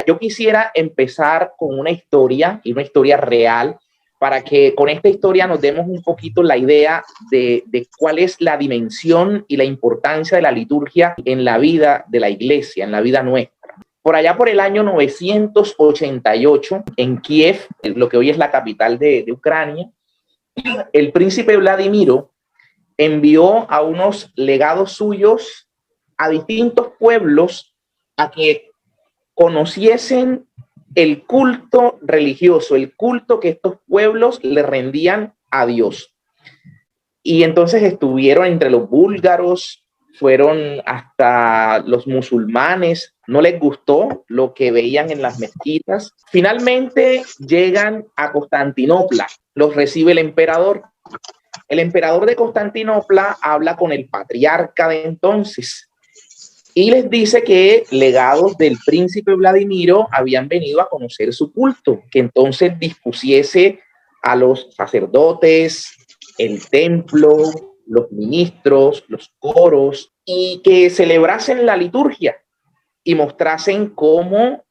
yo quisiera empezar con una historia, y una historia real, para que con esta historia nos demos un poquito la idea de cuál es la dimensión y la importancia de la liturgia en la vida de la iglesia, en la vida nuestra. Por allá por el año 988, en Kiev, lo que hoy es la capital de Ucrania, el príncipe Vladimiro envió a unos legados suyos a distintos pueblos a que conociesen el culto religioso, el culto que estos pueblos le rendían a Dios. Y entonces estuvieron entre los búlgaros, fueron hasta los musulmanes, no les gustó lo que veían en las mezquitas. Finalmente llegan a Constantinopla, los recibe el emperador. El emperador de Constantinopla habla con el patriarca de entonces y les dice que legados del príncipe Vladimiro habían venido a conocer su culto, que entonces dispusiese a los sacerdotes, el templo, los ministros, los coros, y que celebrasen la liturgia y mostrasen cómo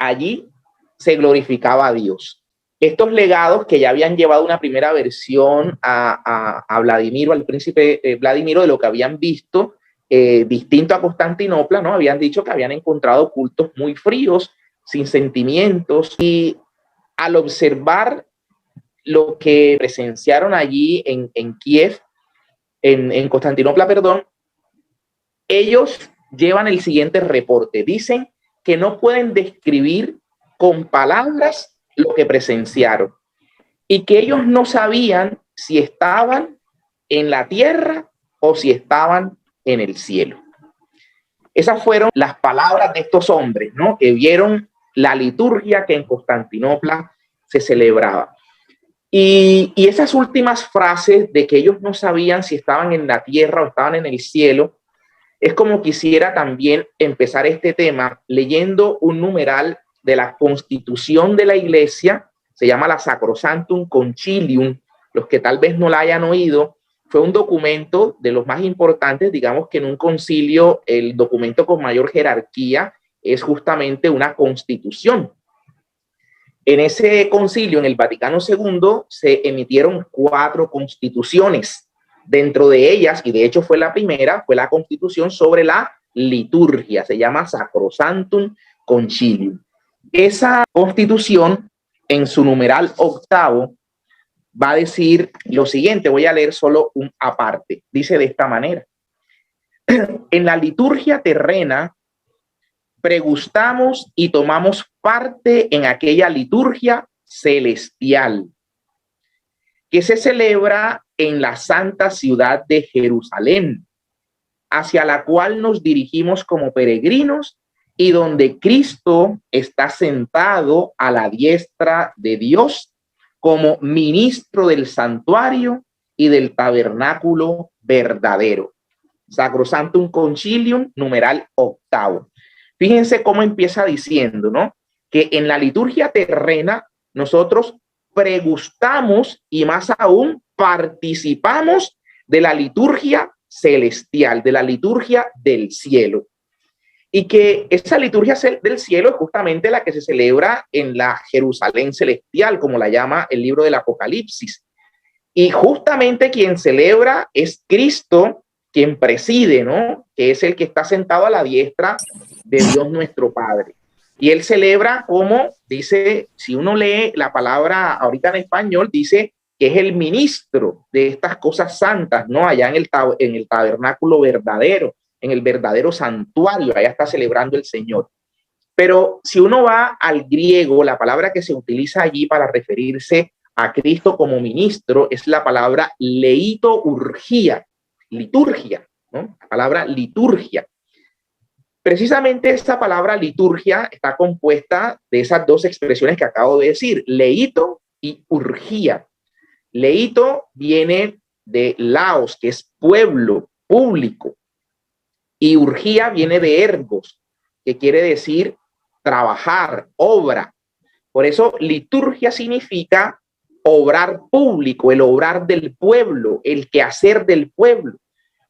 allí se glorificaba a Dios. Estos legados que ya habían llevado una primera versión a Vladimiro, al príncipe Vladimiro, de lo que habían visto, distinto a Constantinopla, ¿no? Habían dicho que habían encontrado cultos muy fríos, sin sentimientos, y al observar lo que presenciaron allí en Kiev, en Constantinopla, perdón, ellos llevan el siguiente reporte. Dicen que no pueden describir con palabras lo que presenciaron y que ellos no sabían si estaban en la tierra o si estaban en el cielo. Esas fueron las palabras de estos hombres, ¿no? Que vieron la liturgia que en Constantinopla se celebraba. Y esas últimas frases de que ellos no sabían si estaban en la tierra o estaban en el cielo, es como quisiera también empezar este tema leyendo un numeral de la Constitución de la Iglesia, se llama la Sacrosanctum Concilium. Los que tal vez no la hayan oído, fue un documento de los más importantes, digamos que en un concilio el documento con mayor jerarquía es justamente una constitución. En ese concilio, en el Vaticano II, se emitieron 4 constituciones. Dentro de ellas, y de hecho fue la primera, fue la constitución sobre la liturgia, se llama Sacrosanctum Concilium. Esa constitución, en su numeral 8, va a decir lo siguiente, voy a leer solo un aparte. Dice de esta manera: en la liturgia terrena pregustamos y tomamos parte en aquella liturgia celestial que se celebra en la santa ciudad de Jerusalén, hacia la cual nos dirigimos como peregrinos y donde Cristo está sentado a la diestra de Dios como ministro del santuario y del tabernáculo verdadero. Sacrosanctum Concilium, numeral 8. Fíjense cómo empieza diciendo, ¿no? Que en la liturgia terrena nosotros pregustamos y más aún participamos de la liturgia celestial, de la liturgia del cielo. Y que esa liturgia del cielo es justamente la que se celebra en la Jerusalén celestial, como la llama el libro del Apocalipsis. Y justamente quien celebra es Cristo, quien preside, ¿no? Que es el que está sentado a la diestra de Dios nuestro Padre. Y él celebra como, dice, si uno lee la palabra ahorita en español, dice que es el ministro de estas cosas santas, ¿no? Allá en el tabernáculo verdadero, en el verdadero santuario, allá está celebrando el Señor. Pero si uno va al griego, la palabra que se utiliza allí para referirse a Cristo como ministro es la palabra leitourgia, liturgia, ¿no? La palabra liturgia. Precisamente esta palabra liturgia está compuesta de esas 2 expresiones que acabo de decir, leito y urgía. Leito viene de laos, que es pueblo, público, y urgía viene de ergos, que quiere decir trabajar, obra. Por eso liturgia significa obrar público, el obrar del pueblo, el quehacer del pueblo.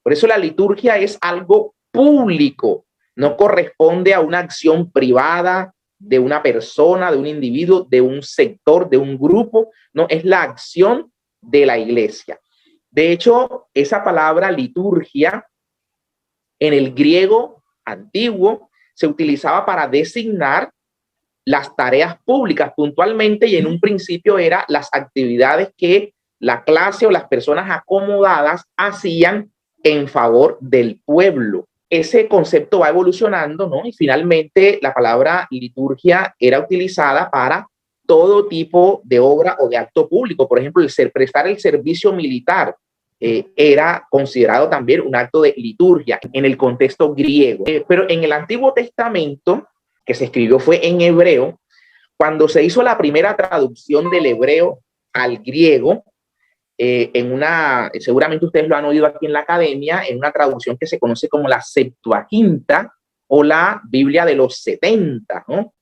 Por eso la liturgia es algo público, no corresponde a una acción privada, de una persona, de un individuo, de un sector, de un grupo, no, es la acción de la iglesia. De hecho, esa palabra liturgia en el griego antiguo se utilizaba para designar las tareas públicas puntualmente, y en un principio era las actividades que la clase o las personas acomodadas hacían en favor del pueblo. Ese concepto va evolucionando, ¿no? Y finalmente la palabra liturgia era utilizada para todo tipo de obra o de acto público. Por ejemplo, prestar el servicio militar era considerado también un acto de liturgia en el contexto griego. Pero en el Antiguo Testamento, que se escribió fue en hebreo, cuando se hizo la primera traducción del hebreo al griego, seguramente ustedes lo han oído aquí en la academia, en una traducción que se conoce como la Septuaginta o la Biblia de los 70, ¿no?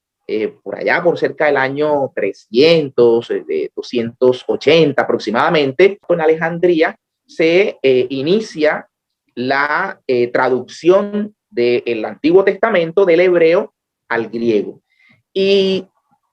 Por allá, por cerca del año 300, 280 aproximadamente, en Alejandría se inicia la traducción del Antiguo Testamento del hebreo al griego. Y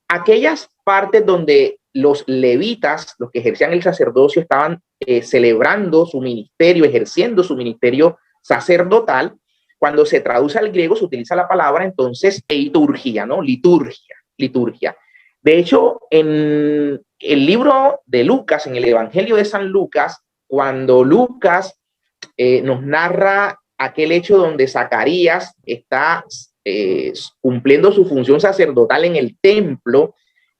aquellas partes donde los levitas, los que ejercían el sacerdocio, estaban celebrando su ministerio, ejerciendo su ministerio sacerdotal, cuando se traduce al griego se utiliza la palabra entonces liturgia, ¿no? Liturgia. De hecho, en el libro de Lucas, en el Evangelio de San Lucas, cuando Lucas nos narra aquel hecho donde Zacarías está cumpliendo su función sacerdotal en el templo,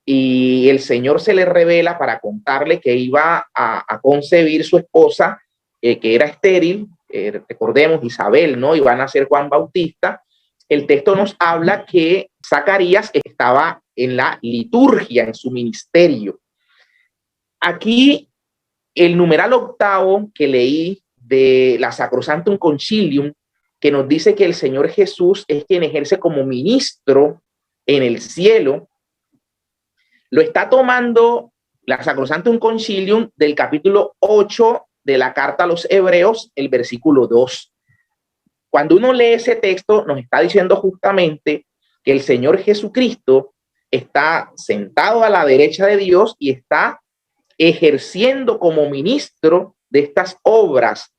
y el Señor se le revela para contarle que iba a concebir su esposa, que era estéril, recordemos, Isabel, ¿no? Iba a nacer Juan Bautista. El texto nos habla que Zacarías estaba en la liturgia, en su ministerio. Aquí, el numeral octavo que leí de la Sacrosanctum Concilium, que nos dice que el Señor Jesús es quien ejerce como ministro en el cielo, lo está tomando la Sacrosanctum Concilium del capítulo 8 de la carta a los Hebreos, el versículo 2. Cuando uno lee ese texto, nos está diciendo justamente que el Señor Jesucristo está sentado a la derecha de Dios y está ejerciendo como ministro de estas obras,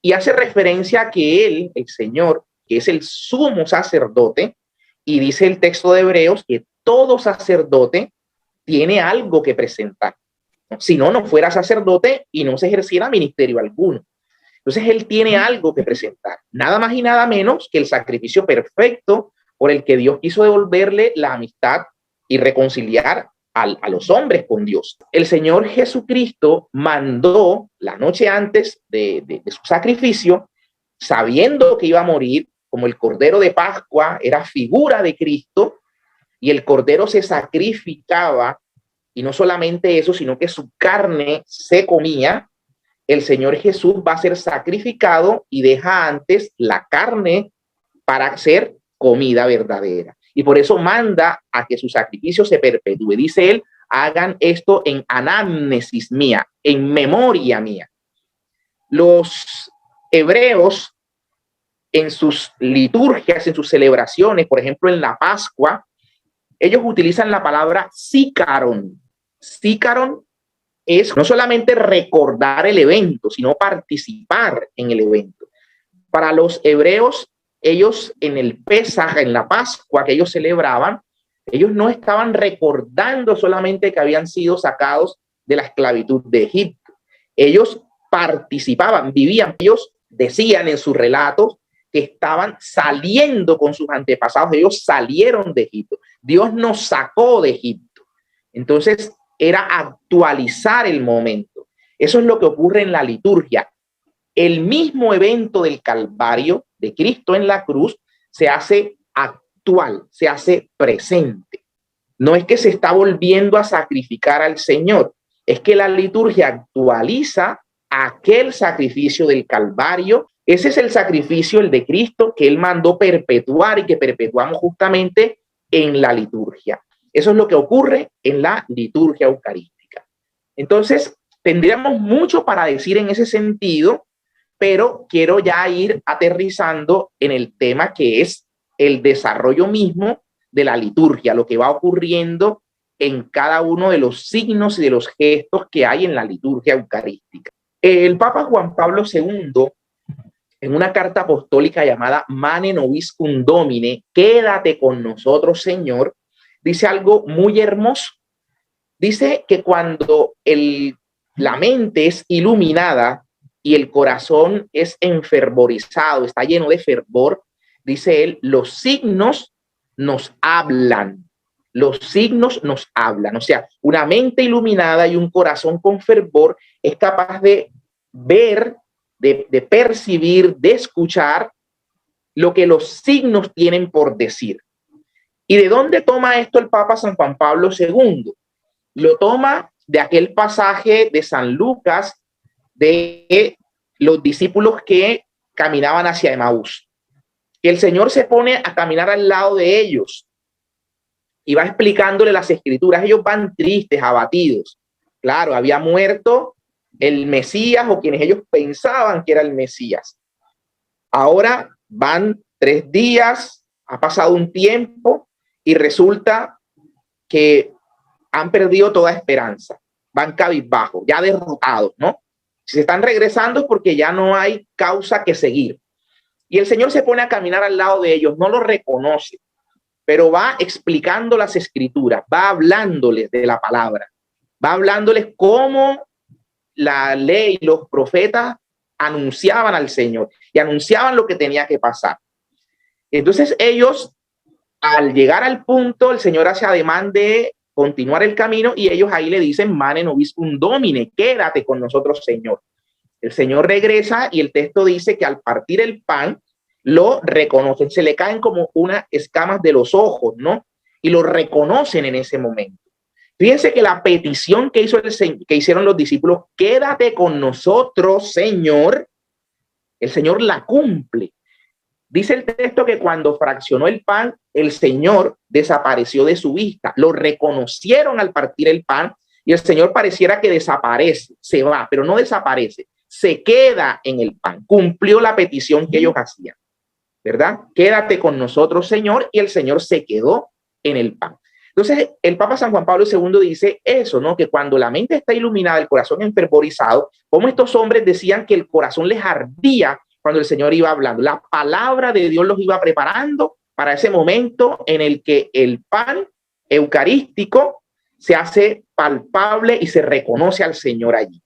y hace referencia a que él, el Señor, que es el sumo sacerdote, y dice el texto de Hebreos que todo sacerdote tiene algo que presentar. Si no, no fuera sacerdote y no se ejerciera ministerio alguno. Entonces él tiene algo que presentar, nada más y nada menos que el sacrificio perfecto por el que Dios quiso devolverle la amistad y reconciliar a los hombres con Dios. El Señor Jesucristo mandó la noche antes de su sacrificio, sabiendo que iba a morir, como el Cordero de Pascua era figura de Cristo, y el Cordero se sacrificaba, y no solamente eso, sino que su carne se comía. El Señor Jesús va a ser sacrificado y deja antes la carne para ser comida verdadera. Y por eso manda a que su sacrificio se perpetúe. Dice él, hagan esto en anamnesis mía, en memoria mía. Los hebreos en sus liturgias, en sus celebraciones, por ejemplo en la Pascua, ellos utilizan la palabra sícaron. Sícaron es no solamente recordar el evento, sino participar en el evento. Para los hebreos, ellos en el Pesaj, en la Pascua que ellos celebraban, ellos no estaban recordando solamente que habían sido sacados de la esclavitud de Egipto. Ellos participaban, vivían. Ellos decían en sus relatos que estaban saliendo con sus antepasados. Ellos salieron de Egipto. Dios nos sacó de Egipto. Entonces, era actualizar el momento. Eso es lo que ocurre en la liturgia. El mismo evento del Calvario de Cristo en la cruz se hace actual, se hace presente. No es que se está volviendo a sacrificar al Señor, es que la liturgia actualiza aquel sacrificio del Calvario. Ese es el sacrificio, el de Cristo, que Él mandó perpetuar y que perpetuamos justamente en la liturgia. Eso es lo que ocurre en la liturgia eucarística. Entonces, tendríamos mucho para decir en ese sentido, pero quiero ya ir aterrizando en el tema que es el desarrollo mismo de la liturgia, lo que va ocurriendo en cada uno de los signos y de los gestos que hay en la liturgia eucarística. El Papa Juan Pablo II, en una carta apostólica llamada Mane Nobiscum Domine, quédate con nosotros, Señor, dice algo muy hermoso. Dice que cuando la mente es iluminada y el corazón es enfervorizado, está lleno de fervor, dice él, los signos nos hablan. Los signos nos hablan. O sea, una mente iluminada y un corazón con fervor es capaz de ver, de percibir, de escuchar lo que los signos tienen por decir. ¿Y de dónde toma esto el Papa San Juan Pablo II? Lo toma de aquel pasaje de San Lucas de los discípulos que caminaban hacia Emaús. Que el Señor se pone a caminar al lado de ellos y va explicándole las escrituras. Ellos van tristes, abatidos. Claro, había muerto el Mesías o quienes ellos pensaban que era el Mesías. Ahora van 3 días, ha pasado un tiempo y resulta que han perdido toda esperanza. Van cabizbajos, ya derrotados, ¿no? Si se están regresando es porque ya no hay causa que seguir. Y el Señor se pone a caminar al lado de ellos, no los reconoce, pero va explicando las escrituras, va hablándoles de la palabra, va hablándoles cómo la ley, los profetas anunciaban al Señor y anunciaban lo que tenía que pasar. Entonces ellos, al llegar al punto, el Señor hace ademán de continuar el camino y ellos ahí le dicen, Mane Nobiscum Domine, quédate con nosotros, Señor. El Señor regresa y el texto dice que al partir el pan lo reconocen, se le caen como unas escamas de los ojos, ¿no? Y lo reconocen en ese momento. Fíjense que la petición que hicieron los discípulos, quédate con nosotros, Señor, el Señor la cumple. Dice el texto que cuando fraccionó el pan, el Señor desapareció de su vista. Lo reconocieron al partir el pan y el Señor pareciera que desaparece, se va, pero no desaparece, se queda en el pan. Cumplió la petición que ellos hacían, ¿verdad? Quédate con nosotros, Señor, y el Señor se quedó en el pan. Entonces, el Papa San Juan Pablo II dice eso, ¿no? Que cuando la mente está iluminada, el corazón enfervorizado, como estos hombres decían que el corazón les ardía cuando el Señor iba hablando. La palabra de Dios los iba preparando para ese momento en el que el pan eucarístico se hace palpable y se reconoce al Señor allí.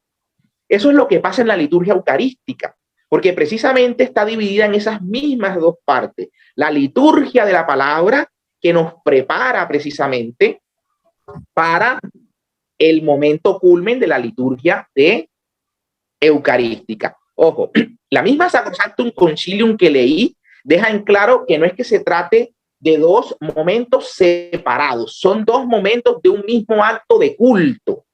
Eso es lo que pasa en la liturgia eucarística, porque precisamente está dividida en esas mismas 2 partes. La liturgia de la palabra, que nos prepara precisamente para el momento culmen de la liturgia de eucarística. Ojo, la misma Sacrosanctum Concilium que leí deja en claro que no es que se trate de 2 momentos separados, son 2 momentos de un mismo acto de culto,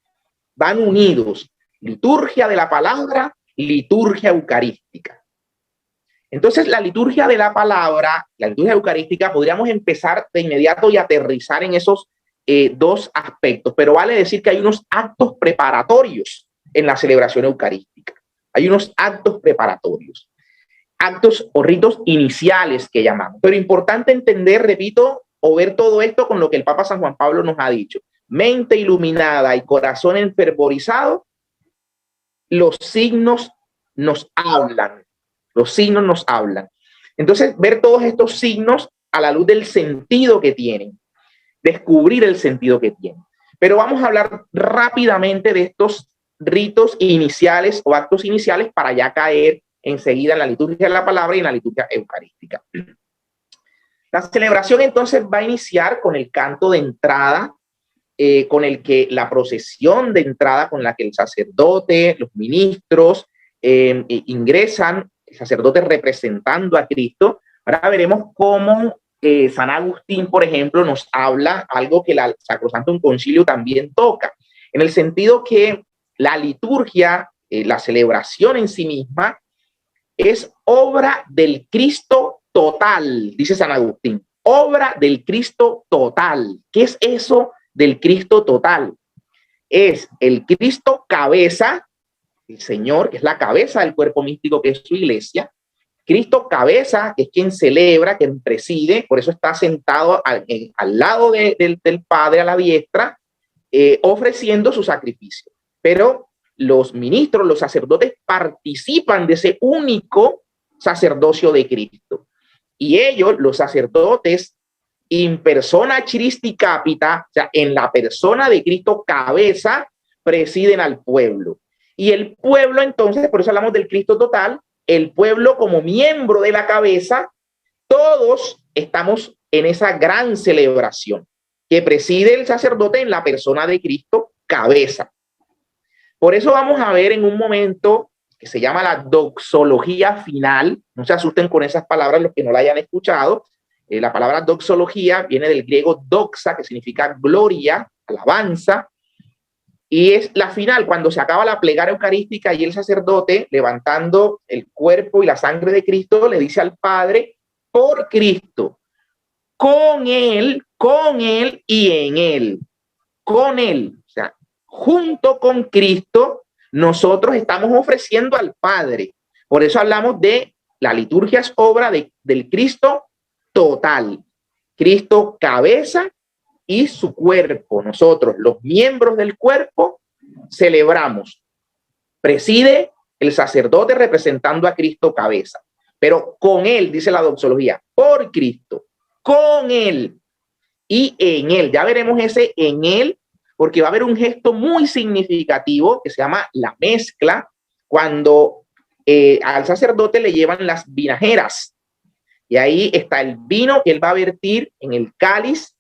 van unidos, liturgia de la palabra, liturgia eucarística. Entonces, la liturgia de la palabra, la liturgia eucarística, podríamos empezar de inmediato y aterrizar en esos 2 aspectos, pero vale decir que hay unos actos preparatorios en la celebración eucarística. Hay unos actos preparatorios, actos o ritos iniciales que llamamos. Pero importante entender, repito, o ver todo esto con lo que el Papa San Juan Pablo nos ha dicho. Mente iluminada y corazón enfervorizado, los signos nos hablan. Los signos nos hablan. Entonces, ver todos estos signos a la luz del sentido que tienen, descubrir el sentido que tienen. Pero vamos a hablar rápidamente de estos ritos iniciales o actos iniciales para ya caer enseguida en la liturgia de la palabra y en la liturgia eucarística. La celebración entonces va a iniciar con el canto de entrada, con el que la procesión de entrada con la que el sacerdote, los ministros ingresan, el sacerdote representando a Cristo. Ahora veremos cómo San Agustín, por ejemplo, nos habla algo que la Sacrosanctum Concilio también toca, en el sentido que la liturgia, la celebración en sí misma, es obra del Cristo total, dice San Agustín, obra del Cristo total. ¿Qué es eso del Cristo total? Es el Cristo cabeza, el Señor, que es la cabeza del cuerpo místico que es su iglesia, Cristo cabeza es quien celebra, quien preside, por eso está sentado al lado del Padre a la diestra, ofreciendo su sacrificio. Pero los ministros, los sacerdotes participan de ese único sacerdocio de Cristo. Y ellos, los sacerdotes, in persona Christi capita, o sea, en la persona de Cristo cabeza, presiden al pueblo. Y el pueblo, entonces, por eso hablamos del Cristo total, el pueblo como miembro de la cabeza, todos estamos en esa gran celebración que preside el sacerdote en la persona de Cristo cabeza. Por eso vamos a ver en un momento que se llama la doxología final. No se asusten con esas palabras los que no la hayan escuchado. La palabra doxología viene del griego doxa, que significa gloria, alabanza, y es la final, cuando se acaba la plegaria eucarística y el sacerdote, levantando el cuerpo y la sangre de Cristo, le dice al Padre: por Cristo, con Él y en Él, con Él, o sea, junto con Cristo, nosotros estamos ofreciendo al Padre. Por eso hablamos de la liturgia es obra del Cristo total, Cristo cabeza y su cuerpo. Nosotros, los miembros del cuerpo, celebramos. Preside el sacerdote representando a Cristo cabeza, pero con Él, dice la doxología, por Cristo, con Él y en Él. Ya veremos ese en Él, porque va a haber un gesto muy significativo que se llama la mezcla, cuando al sacerdote le llevan las vinajeras. Y ahí está el vino que él va a vertir en el cáliz,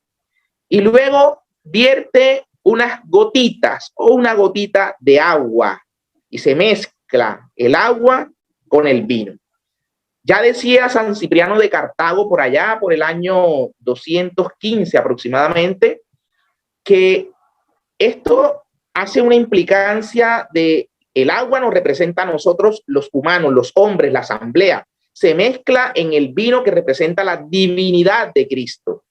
y luego vierte unas gotitas o una gotita de agua y se mezcla el agua con el vino. Ya decía San Cipriano de Cartago por allá, por el año 215 aproximadamente, que esto hace una implicancia de el agua nos representa a nosotros los humanos, los hombres, la asamblea. Se mezcla en el vino que representa la divinidad de Cristo.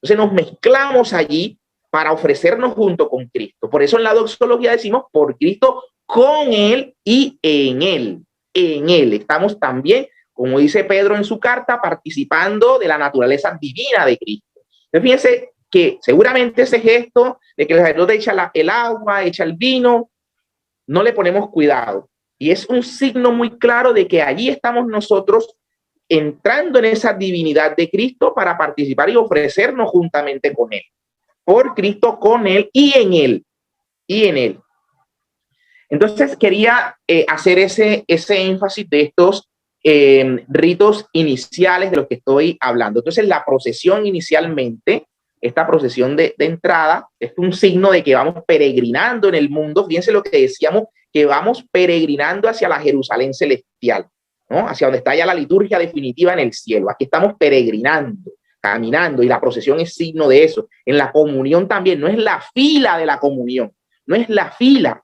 Entonces nos mezclamos allí para ofrecernos junto con Cristo. Por eso en la doxología decimos por Cristo, con Él y en Él. En Él estamos también, como dice Pedro en su carta, participando de la naturaleza divina de Cristo. Entonces fíjense que seguramente ese gesto de que el sacerdote echa el agua, echa el vino, no le ponemos cuidado. Y es un signo muy claro de que allí estamos nosotros entrando en esa divinidad de Cristo para participar y ofrecernos juntamente con Él. Por Cristo, con Él y en Él. Y en Él. Entonces quería hacer ese énfasis de estos ritos iniciales de los que estoy hablando. Entonces la procesión inicialmente, esta procesión de entrada, es un signo de que vamos peregrinando en el mundo. Fíjense lo que decíamos, que vamos peregrinando hacia la Jerusalén celestial, ¿no? Hacia donde está ya la liturgia definitiva en el cielo. Aquí estamos peregrinando, caminando, y la procesión es signo de eso. En la comunión también, no es la fila de la comunión, no es la fila.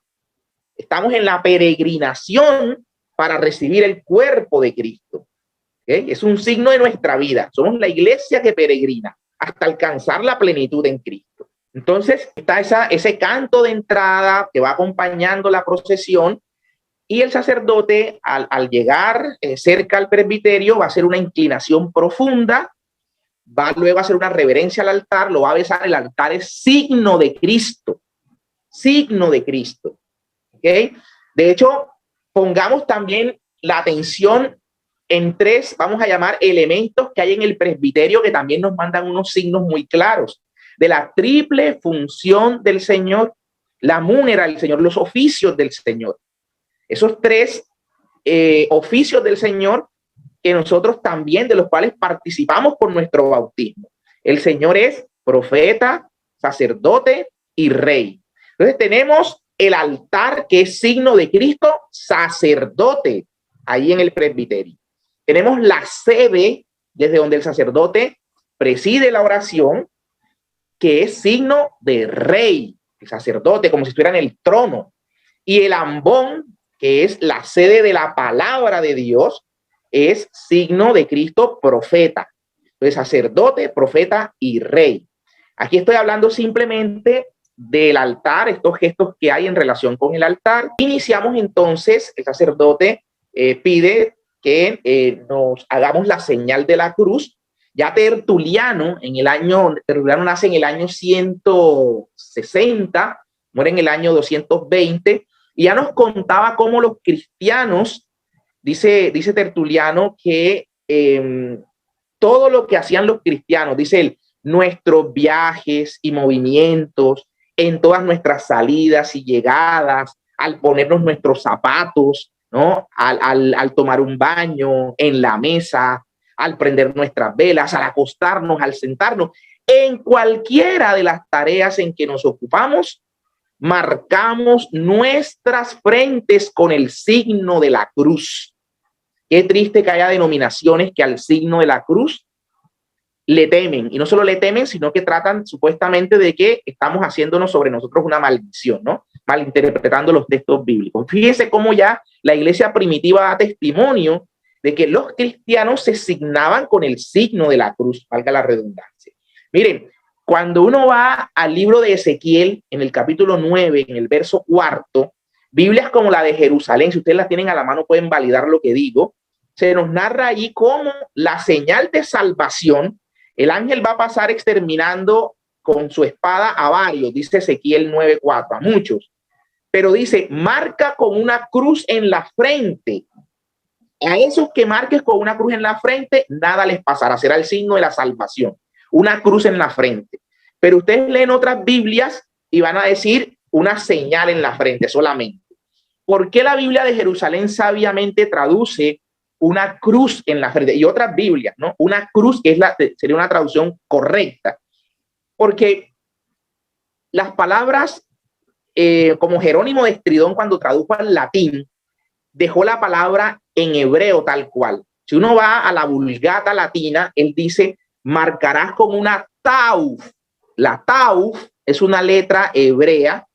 Estamos en la peregrinación para recibir el cuerpo de Cristo. ¿Okay? Es un signo de nuestra vida. Somos la iglesia que peregrina hasta alcanzar la plenitud en Cristo. Entonces está ese canto de entrada que va acompañando la procesión, y el sacerdote al llegar cerca al presbiterio va a hacer una inclinación profunda, va luego a hacer una reverencia al altar, lo va a besar. El altar es signo de Cristo, signo de Cristo. ¿Okay? De hecho, pongamos también la atención en tres, vamos a llamar, elementos que hay en el presbiterio que también nos mandan unos signos muy claros de la triple función del Señor, la múnera del Señor, los oficios del Señor. Esos tres oficios del Señor que nosotros también, de los cuales participamos por nuestro bautismo. El Señor es profeta, sacerdote y rey. Entonces tenemos el altar, que es signo de Cristo, sacerdote, ahí en el presbiterio. Tenemos la sede, desde donde el sacerdote preside la oración, que es signo de rey, el sacerdote, como si estuviera en el trono. Y el ambón, que es la sede de la palabra de Dios, es signo de Cristo, profeta. Entonces, sacerdote, profeta y rey. Aquí estoy hablando simplemente del altar, estos gestos que hay en relación con el altar. Iniciamos entonces, el sacerdote pide que nos hagamos la señal de la cruz. Ya Tertuliano nace en el año 160, muere en el año 220, y ya nos contaba cómo los cristianos, dice Tertuliano, que todo lo que hacían los cristianos, dice él, nuestros viajes y movimientos, en todas nuestras salidas y llegadas, al ponernos nuestros zapatos, ¿no? Al tomar un baño, en la mesa, al prender nuestras velas, al acostarnos, al sentarnos, en cualquiera de las tareas en que nos ocupamos, marcamos nuestras frentes con el signo de la cruz. Qué triste que haya denominaciones que al signo de la cruz le temen, y no solo le temen, sino que tratan supuestamente de que estamos haciéndonos sobre nosotros una maldición, ¿no? Malinterpretando los textos bíblicos. Fíjense cómo ya la iglesia primitiva da testimonio de que los cristianos se signaban con el signo de la cruz, valga la redundancia. Miren, cuando uno va al libro de Ezequiel, en el capítulo 9, en el verso 4, Biblias como la de Jerusalén, si ustedes las tienen a la mano pueden validar lo que digo, se nos narra allí cómo la señal de salvación, el ángel va a pasar exterminando con su espada a varios, dice Ezequiel 9:4, a muchos, pero dice, marca con una cruz en la frente. A esos que marques con una cruz en la frente, nada les pasará, será el signo de la salvación, una cruz en la frente. Pero ustedes leen otras Biblias y van a decir una señal en la frente solamente. ¿Por qué la Biblia de Jerusalén sabiamente traduce una cruz en la frente? Y otras Biblias, ¿no? Una cruz que sería una traducción correcta. Porque las palabras, como Jerónimo de Estridón cuando tradujo al latín, dejó la palabra en hebreo tal cual. Si uno va a la Vulgata latina, él dice, marcarás con una tauf. La tauf es una letra hebrea,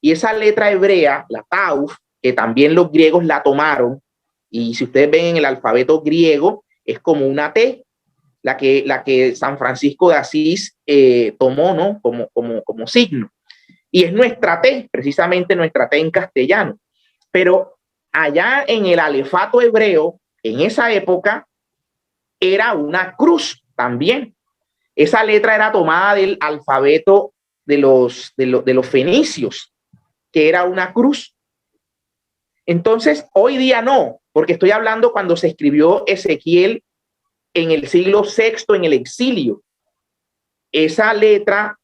y esa letra hebrea, la tauf, que también los griegos la tomaron, y si ustedes ven en el alfabeto griego, es como una T, la que San Francisco de Asís tomó, ¿no? como signo. Y es nuestra T, precisamente nuestra T en castellano. Pero allá en el alefato hebreo, en esa época, era una cruz también. Esa letra era tomada del alfabeto de los fenicios, que era una cruz. Entonces, hoy día no, porque estoy hablando cuando se escribió Ezequiel en el siglo VI, en el exilio. Esa letra,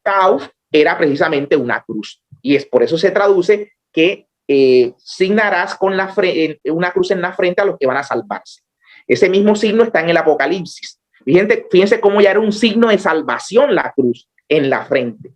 Tauf, era precisamente una cruz. Y es por eso se traduce que signarás con una cruz en la frente a los que van a salvarse. Ese mismo signo está en el Apocalipsis. Fíjense cómo ya era un signo de salvación la cruz en la frente.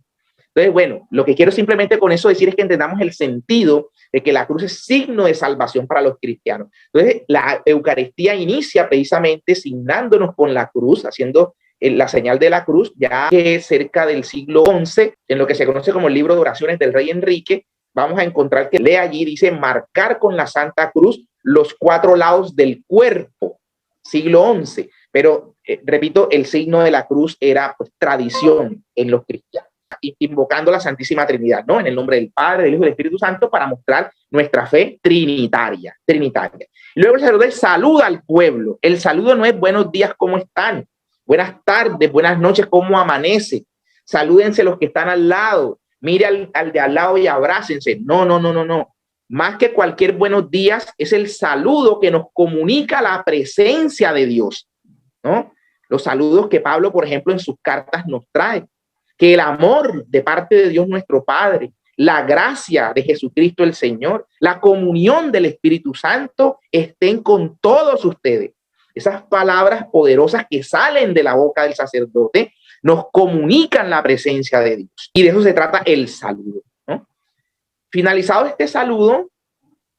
Entonces, bueno, lo que quiero simplemente con eso decir es que entendamos el sentido de que la cruz es signo de salvación para los cristianos. Entonces, la Eucaristía inicia precisamente signándonos con la cruz, haciendo la señal de la cruz, ya que cerca del siglo XI, en lo que se conoce como el libro de oraciones del rey Enrique, vamos a encontrar que lee allí, dice, marcar con la Santa Cruz los 4 lados del cuerpo, siglo XI. Pero, repito, el signo de la cruz era pues, tradición en los cristianos, invocando la Santísima Trinidad, ¿no? En el nombre del Padre, del Hijo y del Espíritu Santo, para mostrar nuestra fe trinitaria. Luego el sacerdote saluda al pueblo. El saludo no es buenos días, ¿cómo están? Buenas tardes, buenas noches, ¿cómo amanece? Salúdense los que están al lado. Mire al de al lado y abrácense. No. Más que cualquier buenos días, es el saludo que nos comunica la presencia de Dios, ¿no? Los saludos que Pablo, por ejemplo, en sus cartas nos trae. Que el amor de parte de Dios nuestro Padre, la gracia de Jesucristo el Señor, la comunión del Espíritu Santo estén con todos ustedes. Esas palabras poderosas que salen de la boca del sacerdote nos comunican la presencia de Dios. Y de eso se trata el saludo, ¿no? Finalizado este saludo,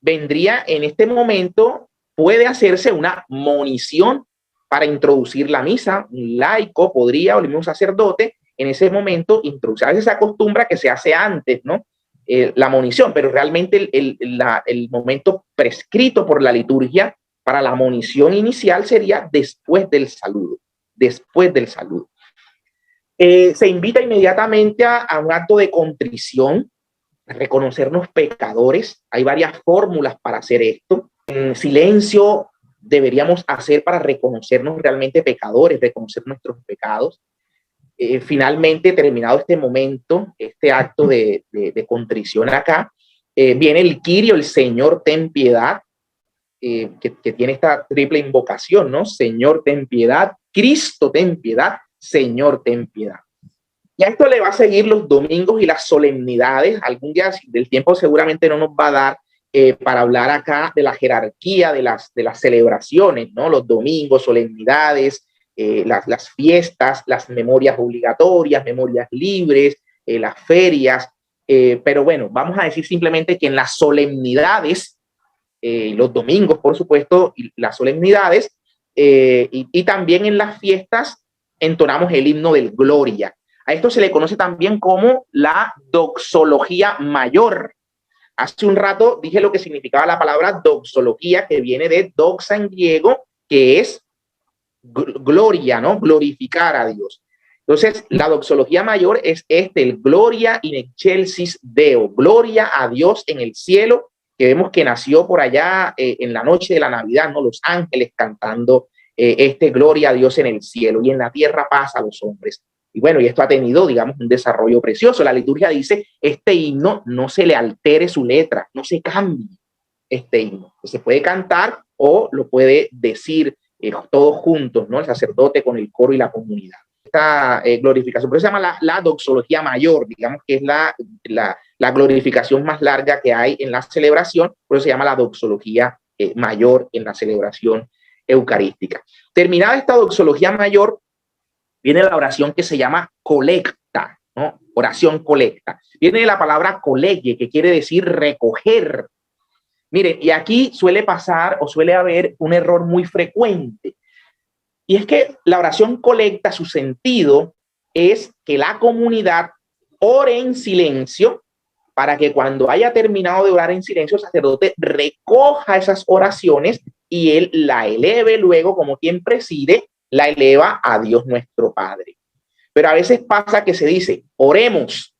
vendría en este momento, puede hacerse una monición para introducir la misa. Un laico podría, o el mismo sacerdote, en ese momento introducir. A veces se acostumbra que se hace antes, ¿no? La monición, pero realmente el momento prescrito por la liturgia para la monición inicial sería después del saludo. Se invita inmediatamente a un acto de contrición, reconocernos pecadores. Hay varias fórmulas para hacer esto. En silencio deberíamos hacer para reconocernos realmente pecadores, reconocer nuestros pecados. Finalmente, terminado este momento, este acto de contrición acá, viene el Kyrio, el Señor, ten piedad, que tiene esta triple invocación, ¿no? Señor, ten piedad, Cristo, ten piedad, Señor, ten piedad. Y a esto le va a seguir los domingos y las solemnidades. Algún día del tiempo seguramente no nos va a dar para hablar acá de la jerarquía de las celebraciones, ¿no? Los domingos, solemnidades, las fiestas, las memorias obligatorias, memorias libres, las ferias. Pero bueno, vamos a decir simplemente que en las solemnidades, los domingos, por supuesto, y las solemnidades, y también en las fiestas, entonamos el himno del Gloria. A esto se le conoce también como la doxología mayor. Hace un rato dije lo que significaba la palabra doxología, que viene de doxa en griego, que es gloria, ¿no? Glorificar a Dios. Entonces, la doxología mayor es el Gloria in excelsis Deo, gloria a Dios en el cielo, que vemos que nació por allá en la noche de la Navidad, ¿no? Los ángeles cantando gloria a Dios en el cielo, y en la tierra paz a los hombres. Y bueno, y esto ha tenido, digamos, un desarrollo precioso. La liturgia dice, este himno no se le altere su letra, no se cambie este himno. Se puede cantar o lo puede decir todos juntos, ¿no? El sacerdote con el coro y la comunidad. Esta glorificación, por eso se llama la doxología mayor, digamos que es la glorificación más larga que hay en la celebración, por eso se llama la doxología mayor en la celebración eucarística. Terminada esta doxología mayor, viene la oración que se llama colecta, ¿no? Oración colecta. Viene de la palabra colegie, que quiere decir recoger. Miren, y aquí suele pasar o suele haber un error muy frecuente. Y es que la oración colecta, su sentido es que la comunidad ore en silencio para que cuando haya terminado de orar en silencio, el sacerdote recoja esas oraciones y él la eleve luego, como quien preside, la eleva a Dios nuestro Padre. Pero a veces pasa que se dice, oremos,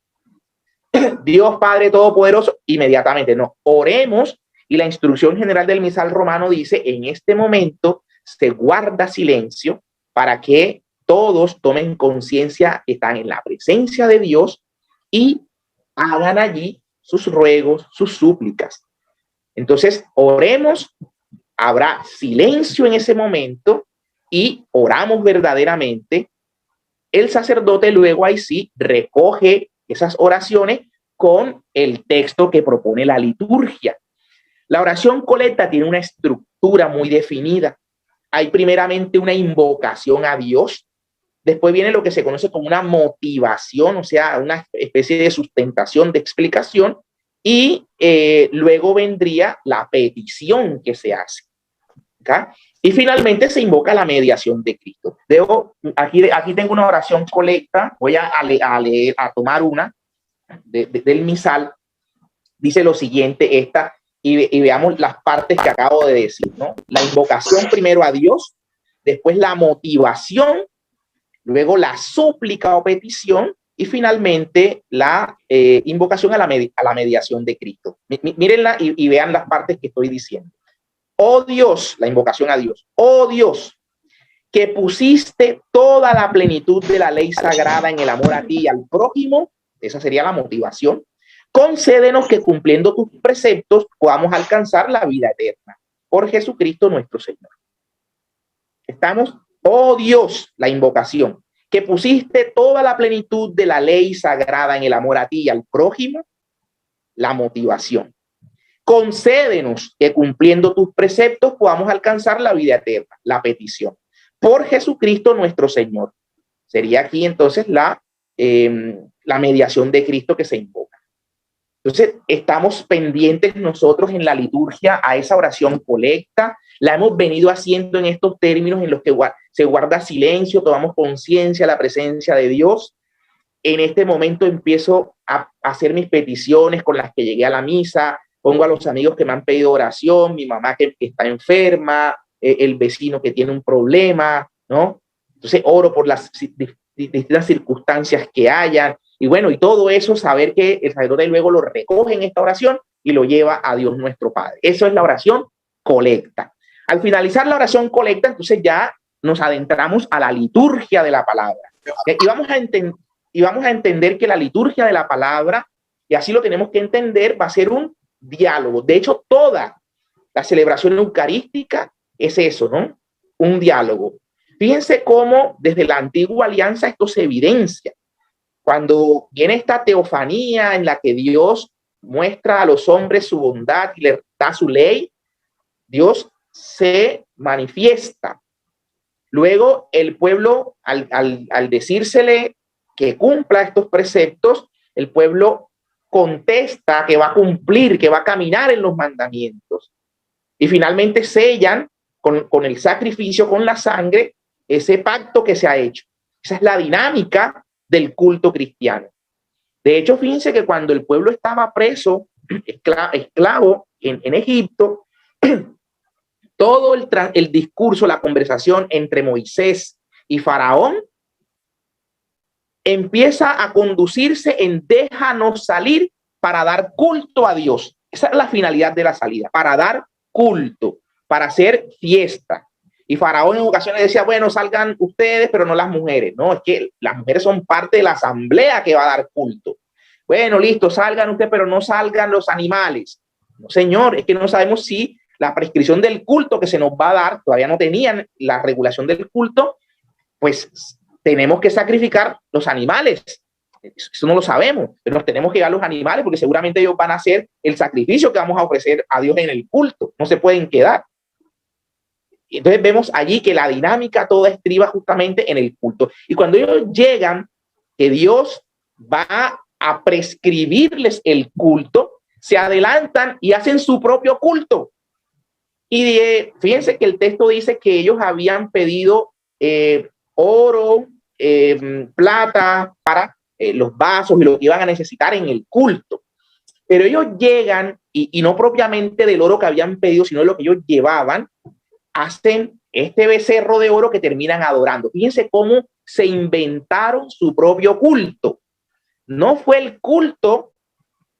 Dios Padre Todopoderoso, inmediatamente no, oremos, y la instrucción general del misal romano dice, en este momento se guarda silencio para que todos tomen conciencia que están en la presencia de Dios y hagan allí sus ruegos, sus súplicas. Entonces, oremos, habrá silencio en ese momento y oramos verdaderamente. El sacerdote luego ahí sí recoge esas oraciones con el texto que propone la liturgia. La oración colecta tiene una estructura muy definida. Hay primeramente una invocación a Dios, después viene lo que se conoce como una motivación, o sea, una especie de sustentación, de explicación, y luego vendría la petición que se hace. ¿Okay? Y finalmente se invoca la mediación de Cristo. Aquí tengo una oración colecta, voy a leer, a tomar una del misal. Dice lo siguiente, y veamos las partes que acabo de decir, ¿no? La invocación primero a Dios, después la motivación, luego la súplica o petición, y finalmente la invocación a la mediación de Cristo. Mírenla y vean las partes que estoy diciendo. Oh Dios, la invocación a Dios. Oh Dios, que pusiste toda la plenitud de la ley sagrada en el amor a ti y al prójimo, esa sería la motivación. Concédenos que cumpliendo tus preceptos podamos alcanzar la vida eterna. Por Jesucristo nuestro Señor. Estamos, oh Dios, la invocación, que pusiste toda la plenitud de la ley sagrada en el amor a ti y al prójimo, la motivación. Concédenos que cumpliendo tus preceptos podamos alcanzar la vida eterna, la petición. Por Jesucristo nuestro Señor. Sería aquí entonces la mediación de Cristo que se invoca. Entonces, estamos pendientes nosotros en la liturgia a esa oración colecta. La hemos venido haciendo en estos términos en los que se guarda silencio, tomamos conciencia de la presencia de Dios. En este momento empiezo a hacer mis peticiones con las que llegué a la misa, pongo a los amigos que me han pedido oración, mi mamá que está enferma, el vecino que tiene un problema, ¿no? Entonces oro por las distintas circunstancias que hayan. Y bueno, y todo eso, saber que el sacerdote luego lo recoge en esta oración y lo lleva a Dios nuestro Padre. Eso es la oración colecta. Al finalizar la oración colecta, entonces ya nos adentramos a la liturgia de la palabra. Y vamos a entender que la liturgia de la palabra, y así lo tenemos que entender, va a ser un diálogo. De hecho, toda la celebración eucarística es eso, ¿no? Un diálogo. Fíjense cómo desde la antigua alianza esto se evidencia. Cuando viene esta teofanía en la que Dios muestra a los hombres su bondad y les da su ley, Dios se manifiesta. Luego el pueblo, al decírsele que cumpla estos preceptos, el pueblo contesta que va a cumplir, que va a caminar en los mandamientos. Y finalmente sellan con el sacrificio, con la sangre, ese pacto que se ha hecho. Esa es la dinámica del culto cristiano. De hecho, fíjense que cuando el pueblo estaba preso, esclavo en Egipto, todo el discurso, la conversación entre Moisés y Faraón empieza a conducirse en déjanos salir para dar culto a Dios. Esa es la finalidad de la salida, para dar culto, para hacer fiesta. Y Faraón en ocasiones decía, bueno, salgan ustedes, pero no las mujeres. No, es que las mujeres son parte de la asamblea que va a dar culto. Bueno, listo, salgan ustedes, pero no salgan los animales. No, señor, es que no sabemos si la prescripción del culto que se nos va a dar, todavía no tenían la regulación del culto, pues tenemos que sacrificar los animales. Eso no lo sabemos, pero nos tenemos que dar los animales porque seguramente ellos van a hacer el sacrificio que vamos a ofrecer a Dios en el culto. No se pueden quedar. Entonces vemos allí que la dinámica toda estriba justamente en el culto. Y cuando ellos llegan, que Dios va a prescribirles el culto, se adelantan y hacen su propio culto. Y fíjense que el texto dice que ellos habían pedido oro, plata para los vasos y lo que iban a necesitar en el culto. Pero ellos llegan y no propiamente del oro que habían pedido, sino de lo que ellos llevaban, hacen este becerro de oro que terminan adorando. Fíjense cómo se inventaron su propio culto. No fue el culto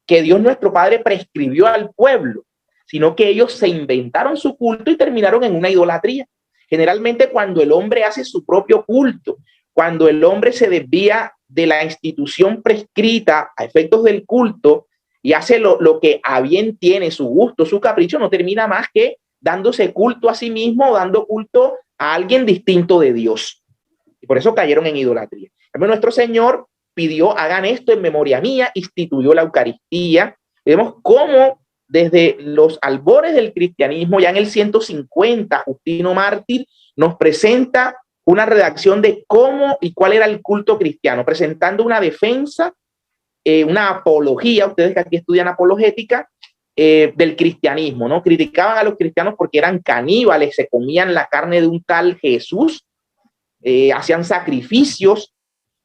que Dios nuestro Padre prescribió al pueblo, sino que ellos se inventaron su culto y terminaron en una idolatría. Generalmente cuando el hombre hace su propio culto, cuando el hombre se desvía de la institución prescrita a efectos del culto y hace lo que a bien tiene, su gusto, su capricho, no termina más que dándose culto a sí mismo, dando culto a alguien distinto de Dios. Y por eso cayeron en idolatría. Pero nuestro Señor pidió, hagan esto en memoria mía, instituyó la Eucaristía. Vemos cómo desde los albores del cristianismo, ya en el 150, Justino Mártir nos presenta una redacción de cómo y cuál era el culto cristiano, presentando una defensa, una apología, ustedes que aquí estudian apologética, del cristianismo, ¿no? Criticaban a los cristianos porque eran caníbales, se comían la carne de un tal Jesús, hacían sacrificios,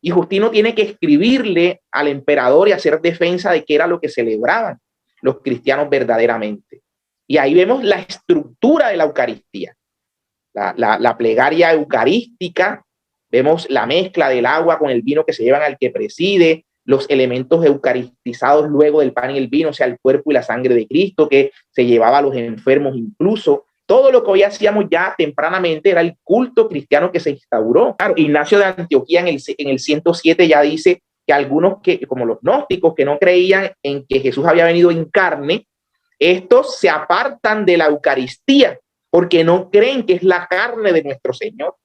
y Justino tiene que escribirle al emperador y hacer defensa de qué era lo que celebraban los cristianos verdaderamente. Y ahí vemos la estructura de la Eucaristía, la plegaria eucarística, vemos la mezcla del agua con el vino que se llevan al que preside, los elementos eucaristizados luego del pan y el vino, o sea, el cuerpo y la sangre de Cristo que se llevaba a los enfermos incluso. Todo lo que hoy hacíamos ya tempranamente era el culto cristiano que se instauró. Claro, Ignacio de Antioquía en el 107 ya dice que algunos, como los gnósticos, que no creían en que Jesús había venido en carne, estos se apartan de la Eucaristía porque no creen que es la carne de nuestro Señor.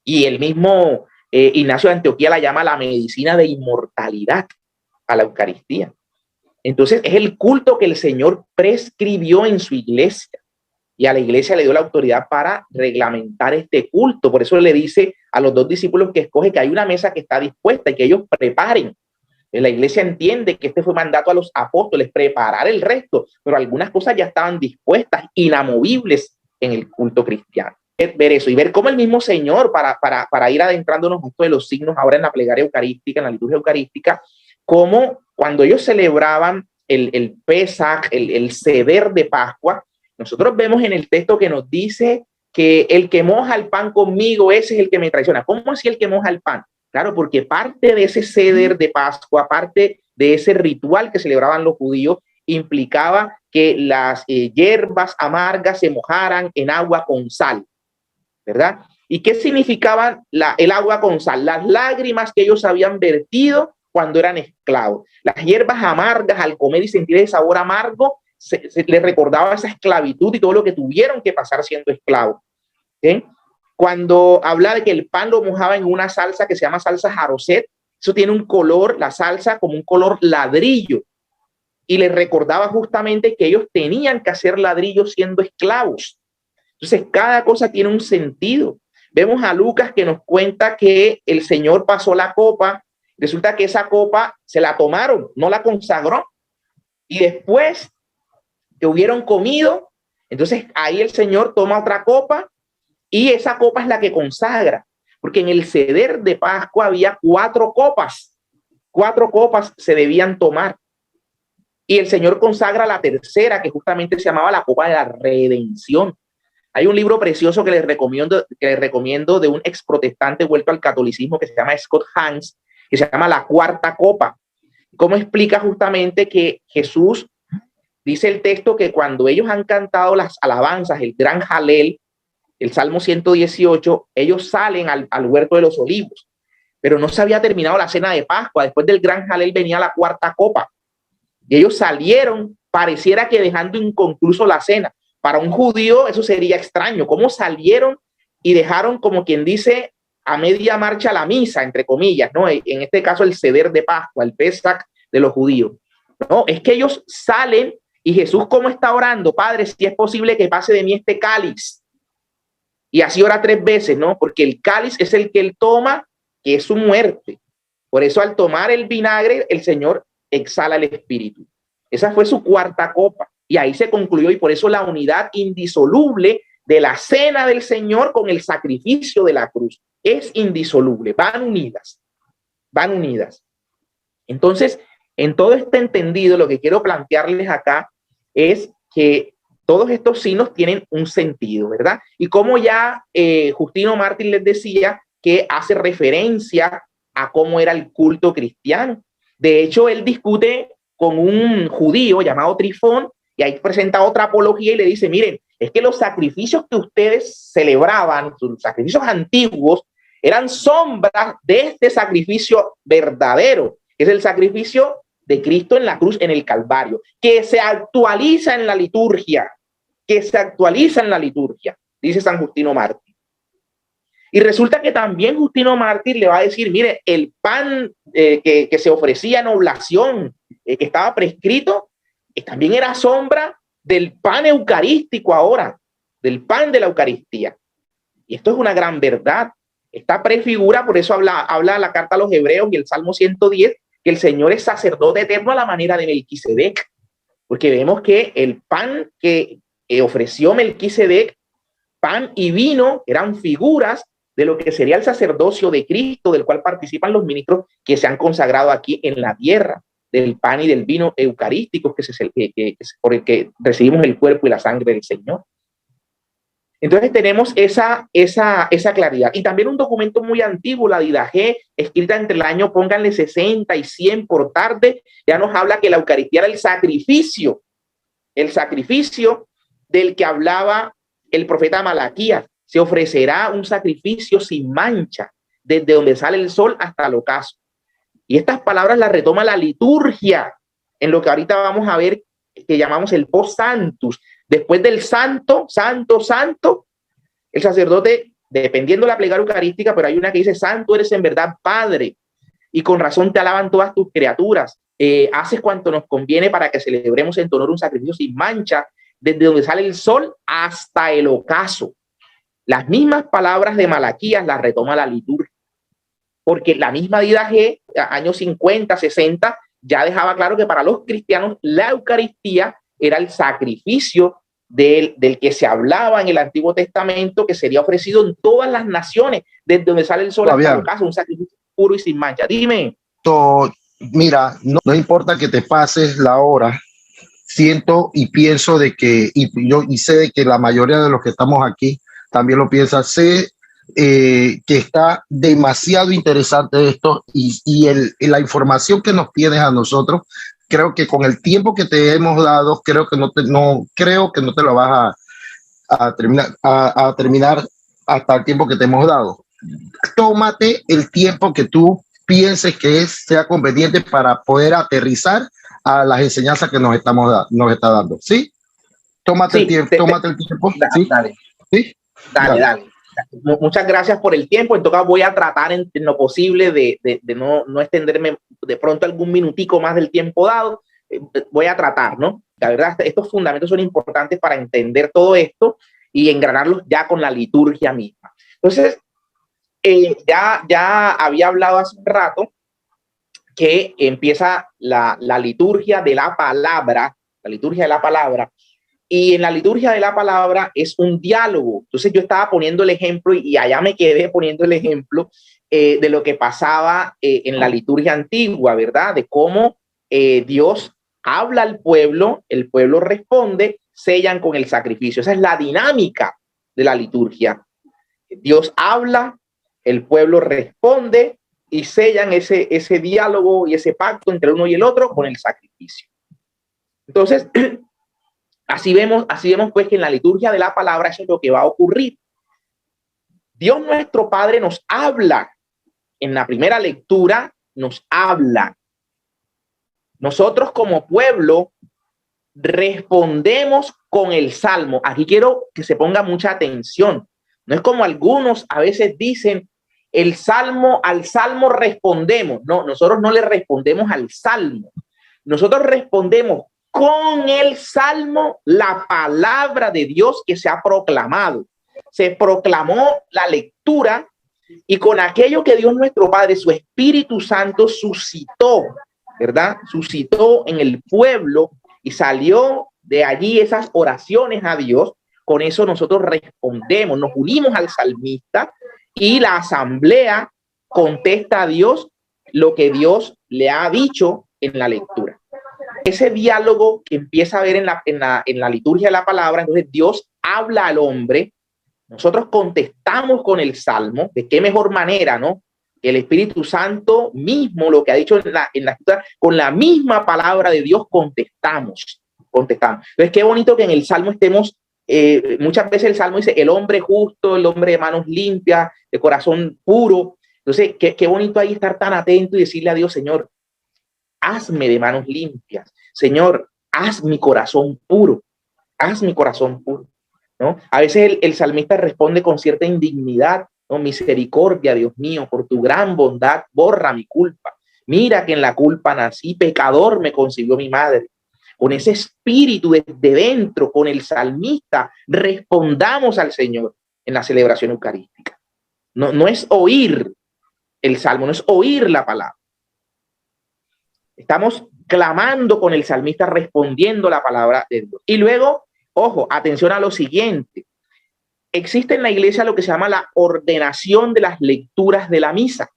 Y el mismo Ignacio de Antioquía la llama la medicina de inmortalidad a la Eucaristía. Entonces es el culto que el Señor prescribió en su iglesia y a la iglesia le dio la autoridad para reglamentar este culto. Por eso le dice a los dos discípulos que escoge que hay una mesa que está dispuesta y que ellos preparen. La iglesia entiende que este fue mandato a los apóstoles, preparar el resto, pero algunas cosas ya estaban dispuestas, inamovibles en el culto cristiano. Ver eso y ver cómo el mismo Señor, para ir adentrándonos justo de los signos ahora en la plegaria eucarística, en la liturgia eucarística, como cuando ellos celebraban el Pesaj, el Seder de Pascua, nosotros vemos en el texto que nos dice que el que moja el pan conmigo, ese es el que me traiciona. ¿Cómo así el que moja el pan? Claro, porque parte de ese ceder de Pascua, parte de ese ritual que celebraban los judíos, implicaba que las hierbas amargas se mojaran en agua con sal, ¿verdad? ¿Y qué significaba el agua con sal? Las lágrimas que ellos habían vertido cuando eran esclavos. Las hierbas amargas, al comer y sentir ese sabor amargo, se les recordaba esa esclavitud y todo lo que tuvieron que pasar siendo esclavos. ¿Sí? Cuando habla de que el pan lo mojaba en una salsa que se llama salsa jaroset, eso tiene un color, la salsa, como un color ladrillo. Y les recordaba justamente que ellos tenían que hacer ladrillos siendo esclavos. Entonces, cada cosa tiene un sentido. Vemos a Lucas que nos cuenta que el Señor pasó la copa. Resulta que esa copa se la tomaron, no la consagró. Y después que hubieron comido, entonces ahí el Señor toma otra copa y esa copa es la que consagra. Porque en el ceder de Pascua había 4 copas. 4 copas se debían tomar. Y el Señor consagra la tercera, que justamente se llamaba la copa de la redención. Hay un libro precioso que les recomiendo de un ex protestante vuelto al catolicismo que se llama Scott Hanks, que se llama La Cuarta Copa. Cómo explica justamente que Jesús, dice el texto, que cuando ellos han cantado las alabanzas, el gran Jalel, el Salmo 118, ellos salen al huerto de los olivos, pero no se había terminado la cena de Pascua. Después del gran Jalel venía la cuarta copa. Y ellos salieron, pareciera que dejando inconcluso la cena. Para un judío eso sería extraño. ¿Cómo salieron y dejaron, como quien dice, a media marcha la misa, entre comillas, ¿no? En este caso el ceder de Pascua, el Pesach de los judíos. No, es que ellos salen y Jesús, ¿cómo está orando? Padre, si es posible que pase de mí este cáliz. Y así ora 3 veces, ¿no? Porque el cáliz es el que él toma, que es su muerte. Por eso al tomar el vinagre, el Señor exhala el espíritu. Esa fue su cuarta copa. Y ahí se concluyó, y por eso la unidad indisoluble de la cena del Señor con el sacrificio de la cruz es indisoluble, van unidas, van unidas. Entonces, en todo este entendido, lo que quiero plantearles acá es que todos estos signos tienen un sentido, ¿verdad? Y como ya Justino Mártir les decía, que hace referencia a cómo era el culto cristiano. De hecho, él discute con un judío llamado Trifón, y ahí presenta otra apología y le dice, miren, es que los sacrificios que ustedes celebraban, sus sacrificios antiguos, eran sombras de este sacrificio verdadero, que es el sacrificio de Cristo en la cruz, en el Calvario, que se actualiza en la liturgia, dice San Justino Mártir. Y resulta que también Justino Mártir le va a decir, mire, el pan que se ofrecía en oblación, que estaba prescrito, también era sombra del pan eucarístico ahora, del pan de la Eucaristía. Y esto es una gran verdad. Esta prefigura, por eso habla la carta a los Hebreos y el Salmo 110, que el Señor es sacerdote eterno a la manera de Melquisedec, porque vemos que el pan que ofreció Melquisedec, pan y vino, eran figuras de lo que sería el sacerdocio de Cristo, del cual participan los ministros que se han consagrado aquí en la tierra, del pan y del vino eucarísticos por el que recibimos el cuerpo y la sangre del Señor. Entonces tenemos esa claridad. Y también un documento muy antiguo, la Didache, escrita entre el año, pónganle 60 y 100 por tarde, ya nos habla que la Eucaristía era el sacrificio del que hablaba el profeta Malaquías. Se ofrecerá un sacrificio sin mancha, desde donde sale el sol hasta el ocaso. Y estas palabras las retoma la liturgia, en lo que ahorita vamos a ver, que llamamos el post santus. Después del santo, el sacerdote, dependiendo de la plegaria eucarística, pero hay una que dice, santo eres en verdad, Padre, y con razón te alaban todas tus criaturas. Haces cuanto nos conviene para que celebremos en tu honor un sacrificio sin mancha, desde donde sale el sol hasta el ocaso. Las mismas palabras de Malaquías las retoma la liturgia, porque la misma Didache, años 50, 60, ya dejaba claro que para los cristianos la Eucaristía era el sacrificio del que se hablaba en el Antiguo Testamento, que sería ofrecido en todas las naciones, desde donde sale el sol hasta el ocaso, un sacrificio puro y sin mancha. Dime. Mira, no importa que te pases la hora, siento y pienso de que, y sé de que la mayoría de los que estamos aquí también lo piensan, sé que está demasiado interesante esto y la información que nos tienes a nosotros, creo que con el tiempo que te hemos dado, creo que no te lo vas a terminar hasta el tiempo que te hemos dado. Tómate el tiempo que tú pienses que sea conveniente para poder aterrizar a las enseñanzas que nos está dando. ¿Sí? Tómate el Sí, tiempo, tómate el tiempo. ¿Sí? dale, ¿Sí? dale. Muchas gracias por el tiempo. En todo caso, voy a tratar en lo posible de no extenderme de pronto algún minutico más del tiempo dado. Voy a tratar, ¿no? La verdad, estos fundamentos son importantes para entender todo esto y engranarlos ya con la liturgia misma. Entonces, ya había hablado hace un rato que empieza la liturgia de la palabra, y en la liturgia de la palabra es un diálogo. Entonces yo estaba poniendo el ejemplo y allá me quedé poniendo el ejemplo de lo que pasaba en la liturgia antigua, ¿verdad? De cómo Dios habla al pueblo, el pueblo responde, sellan con el sacrificio. Esa es la dinámica de la liturgia. Dios habla, el pueblo responde y sellan ese diálogo y ese pacto entre uno y el otro con el sacrificio. Entonces, así vemos pues que en la liturgia de la palabra eso es lo que va a ocurrir. Dios nuestro Padre nos habla. En la primera lectura nos habla. Nosotros como pueblo respondemos con el salmo. Aquí quiero que se ponga mucha atención. No es como algunos a veces dicen, al salmo respondemos. No, nosotros no le respondemos al salmo. Nosotros respondemos con el salmo la palabra de Dios que se ha proclamado. Se proclamó la lectura y con aquello que Dios nuestro Padre, su Espíritu Santo, suscitó, ¿verdad? Suscitó en el pueblo y salió de allí esas oraciones a Dios. Con eso nosotros respondemos, nos unimos al salmista y la asamblea contesta a Dios lo que Dios le ha dicho en la lectura. Ese diálogo que empieza a ver en la liturgia de la palabra, entonces Dios habla al hombre, nosotros contestamos con el salmo. ¿De qué mejor manera, no? El Espíritu Santo mismo, lo que ha dicho en la escritura, con la misma palabra de Dios contestamos. Entonces, qué bonito que en el salmo estemos, muchas veces el salmo dice, el hombre justo, el hombre de manos limpias, de corazón puro. Entonces, qué bonito ahí estar tan atento y decirle a Dios, Señor, hazme de manos limpias. Señor, haz mi corazón puro. Haz mi corazón puro, ¿no? A veces el salmista responde con cierta indignidad, ¿no? Misericordia, Dios mío, por tu gran bondad, borra mi culpa. Mira que en la culpa nací, pecador me concibió mi madre. Con ese espíritu desde dentro, con el salmista, respondamos al Señor en la celebración eucarística. No es oír el salmo, no es oír la palabra. Estamos clamando con el salmista, respondiendo la palabra de Dios. Y luego, ojo, atención a lo siguiente. Existe en la iglesia lo que se llama la ordenación de las lecturas de la misa.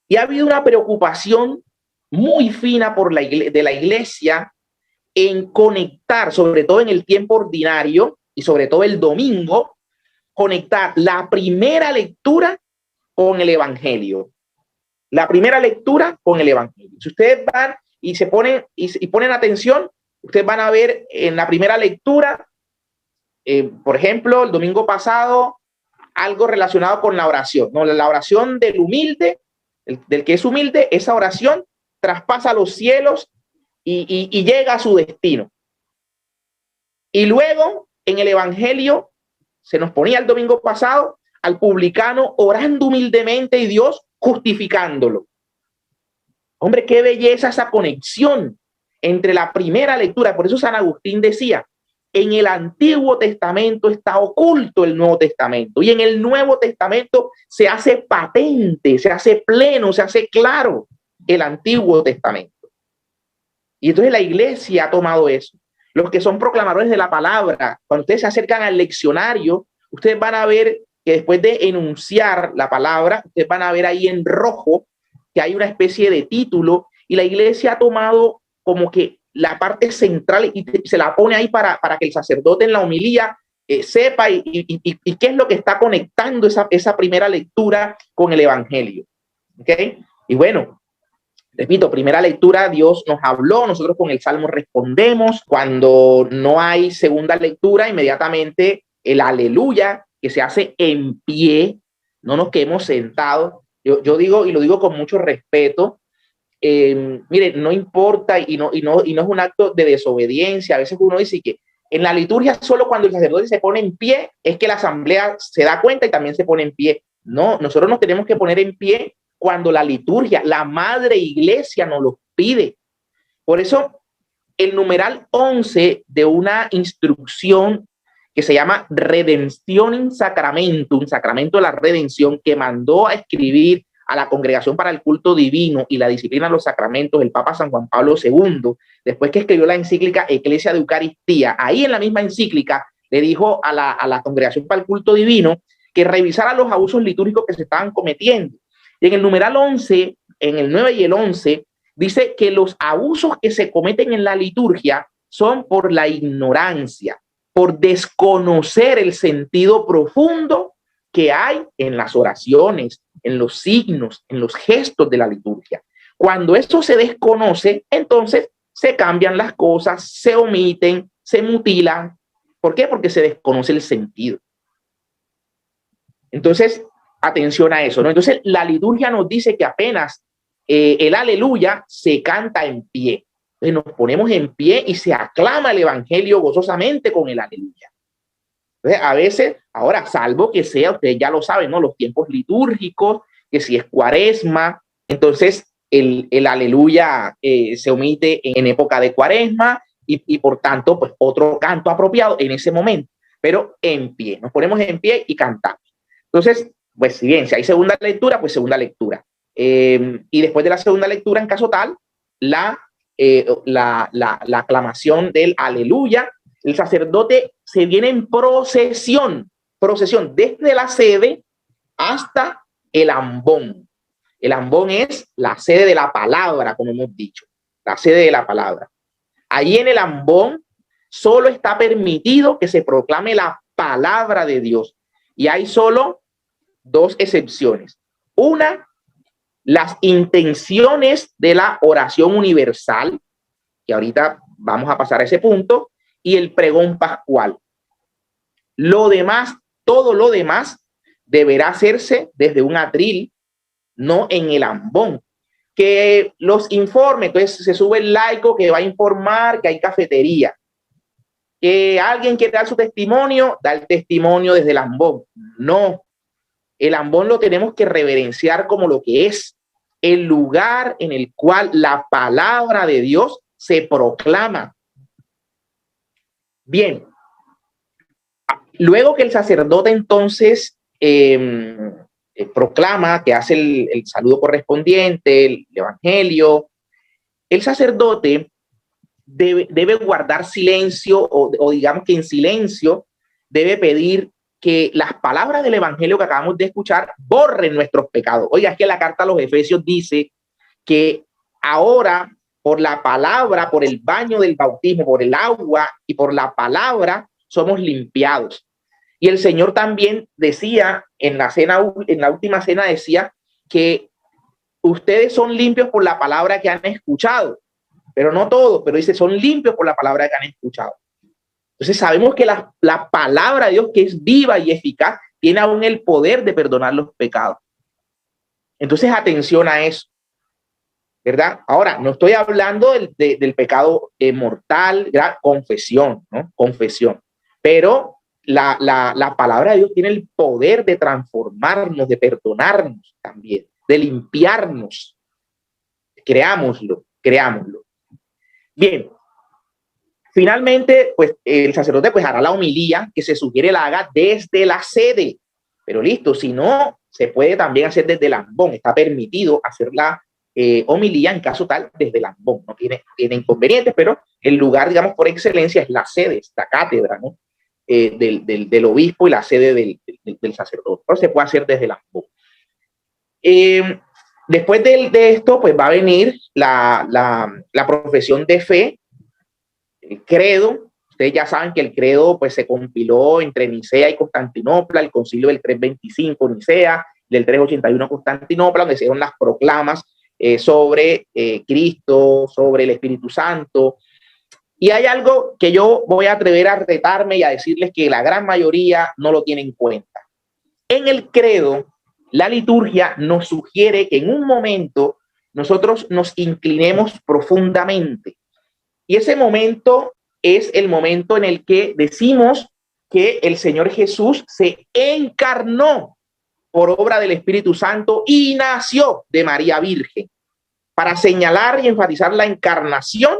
Y ha habido una preocupación muy fina de la iglesia en conectar, sobre todo en el tiempo ordinario y sobre todo el domingo, conectar la primera lectura con el evangelio. La primera lectura con el evangelio. Si ustedes van y se ponen y ponen atención, ustedes van a ver en la primera lectura, por ejemplo, el domingo pasado, algo relacionado con la oración, ¿no? La oración del humilde, del que es humilde, esa oración traspasa los cielos y llega a su destino. Y luego, en el evangelio, se nos ponía el domingo pasado al publicano orando humildemente y Dios justificándolo. Hombre, qué belleza esa conexión entre la primera lectura. Por eso San Agustín decía, en el Antiguo Testamento está oculto el Nuevo Testamento y en el Nuevo Testamento se hace patente, se hace pleno, se hace claro el Antiguo Testamento. Y entonces la iglesia ha tomado eso. Los que son proclamadores de la palabra, cuando ustedes se acercan al leccionario, ustedes van a ver que después de enunciar la palabra, ustedes van a ver ahí en rojo que hay una especie de título y la iglesia ha tomado como que la parte central y se la pone ahí para que el sacerdote en la homilía sepa y qué es lo que está conectando esa primera lectura con el Evangelio. ¿Okay? Y bueno, repito, primera lectura, Dios nos habló, nosotros con el Salmo respondemos. Cuando no hay segunda lectura, inmediatamente el aleluya que se hace en pie, no nos quedemos sentados. Yo digo, y lo digo con mucho respeto, mire, no importa y no es un acto de desobediencia. A veces uno dice que en la liturgia solo cuando el sacerdote se pone en pie es que la asamblea se da cuenta y también se pone en pie. No, nosotros nos tenemos que poner en pie cuando la liturgia, la madre iglesia nos lo pide. Por eso el numeral 11 de una instrucción que se llama Redención in Sacramentum, sacramento de la redención, que mandó a escribir a la Congregación para el Culto Divino y la Disciplina de los Sacramentos el Papa San Juan Pablo II, después que escribió la encíclica Ecclesia de Eucaristía. Ahí en la misma encíclica le dijo a la Congregación para el Culto Divino que revisara los abusos litúrgicos que se estaban cometiendo. Y en el numeral 11, en el 9 y el 11, dice que los abusos que se cometen en la liturgia son por la ignorancia, por desconocer el sentido profundo que hay en las oraciones, en los signos, en los gestos de la liturgia. Cuando esto se desconoce, entonces se cambian las cosas, se omiten, se mutilan. ¿Por qué? Porque se desconoce el sentido. Entonces, atención a eso, ¿no? Entonces, la liturgia nos dice que apenas el aleluya se canta en pie. Entonces, nos ponemos en pie y se aclama el evangelio gozosamente con el aleluya. Entonces, a veces, ahora, salvo que sea, ustedes ya lo saben, ¿no? Los tiempos litúrgicos, que si es cuaresma, entonces el aleluya se omite en época de cuaresma y por tanto, pues otro canto apropiado en ese momento, pero en pie. Nos ponemos en pie y cantamos. Entonces, pues si bien si hay segunda lectura, pues segunda lectura. Y después de la segunda lectura, en caso tal, la aclamación del aleluya, el sacerdote se viene en procesión desde la sede hasta el ambón. El ambón es la sede de la palabra, como hemos dicho, la sede de la palabra. Allí en el ambón solo está permitido que se proclame la palabra de Dios. Y hay solo dos excepciones. Una, las intenciones de la oración universal, que ahorita vamos a pasar a ese punto, y el pregón pascual. Lo demás, todo lo demás, deberá hacerse desde un atril, no en el ambón. Que los informe, entonces se sube el laico que va a informar que hay cafetería. Que alguien quiere dar su testimonio, da el testimonio desde el ambón. No, el ambón lo tenemos que reverenciar como lo que es, el lugar en el cual la palabra de Dios se proclama. Bien, luego que el sacerdote entonces proclama, que hace el saludo correspondiente, el evangelio, el sacerdote debe guardar silencio o digamos que en silencio debe pedir que las palabras del evangelio que acabamos de escuchar borren nuestros pecados. Oiga, es que la carta a los Efesios dice que ahora por la palabra, por el baño del bautismo, por el agua y por la palabra somos limpiados. Y el Señor también decía en la última cena decía que ustedes son limpios por la palabra que han escuchado, pero no todos, pero dice son limpios por la palabra que han escuchado. Entonces sabemos que la palabra de Dios, que es viva y eficaz, tiene aún el poder de perdonar los pecados. Entonces atención a eso, ¿verdad? Ahora, no estoy hablando del pecado mortal, confesión, ¿no? Confesión. Pero la palabra de Dios tiene el poder de transformarnos, de perdonarnos también, de limpiarnos. Creámoslo. Bien. Finalmente, pues el sacerdote pues hará la homilía que se sugiere la haga desde la sede. Pero listo, si no, se puede también hacer desde el ambón. Está permitido hacer la homilía en caso tal desde el ambón. No tiene inconvenientes, pero el lugar, digamos, por excelencia es la sede, esta cátedra, ¿no? Del obispo y la sede del sacerdote. Pero se puede hacer desde el ambón. Después de esto, pues va a venir la profesión de fe, el credo, Ustedes ya saben que el credo pues se compiló entre Nicea y Constantinopla, el concilio del 325 Nicea, del 381 Constantinopla, donde se dieron las proclamas sobre Cristo, sobre el Espíritu Santo. Y hay algo que yo voy a atrever a retarme y a decirles que la gran mayoría no lo tiene en cuenta. En el credo, la liturgia nos sugiere que en un momento nosotros nos inclinemos profundamente. Y ese momento es el momento en el que decimos que el Señor Jesús se encarnó por obra del Espíritu Santo y nació de María Virgen, para señalar y enfatizar la encarnación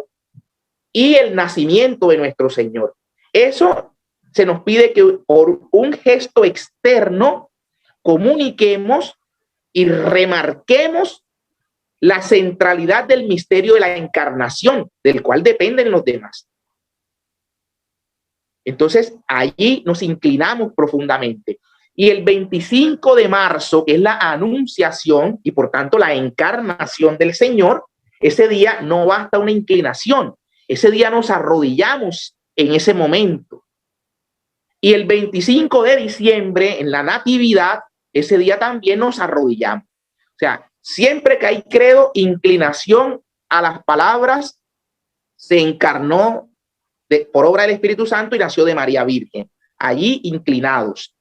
y el nacimiento de nuestro Señor. Eso se nos pide que por un gesto externo comuniquemos y remarquemos la centralidad del misterio de la encarnación, del cual dependen los demás. Entonces, allí nos inclinamos profundamente. Y el 25 de marzo, que es la anunciación y por tanto la encarnación del Señor, ese día no basta una inclinación, ese día nos arrodillamos en ese momento. Y el 25 de diciembre, en la Natividad, ese día también nos arrodillamos. O sea, siempre que hay credo, inclinación a las palabras, se encarnó por obra del Espíritu Santo y nació de María Virgen. Allí inclinados.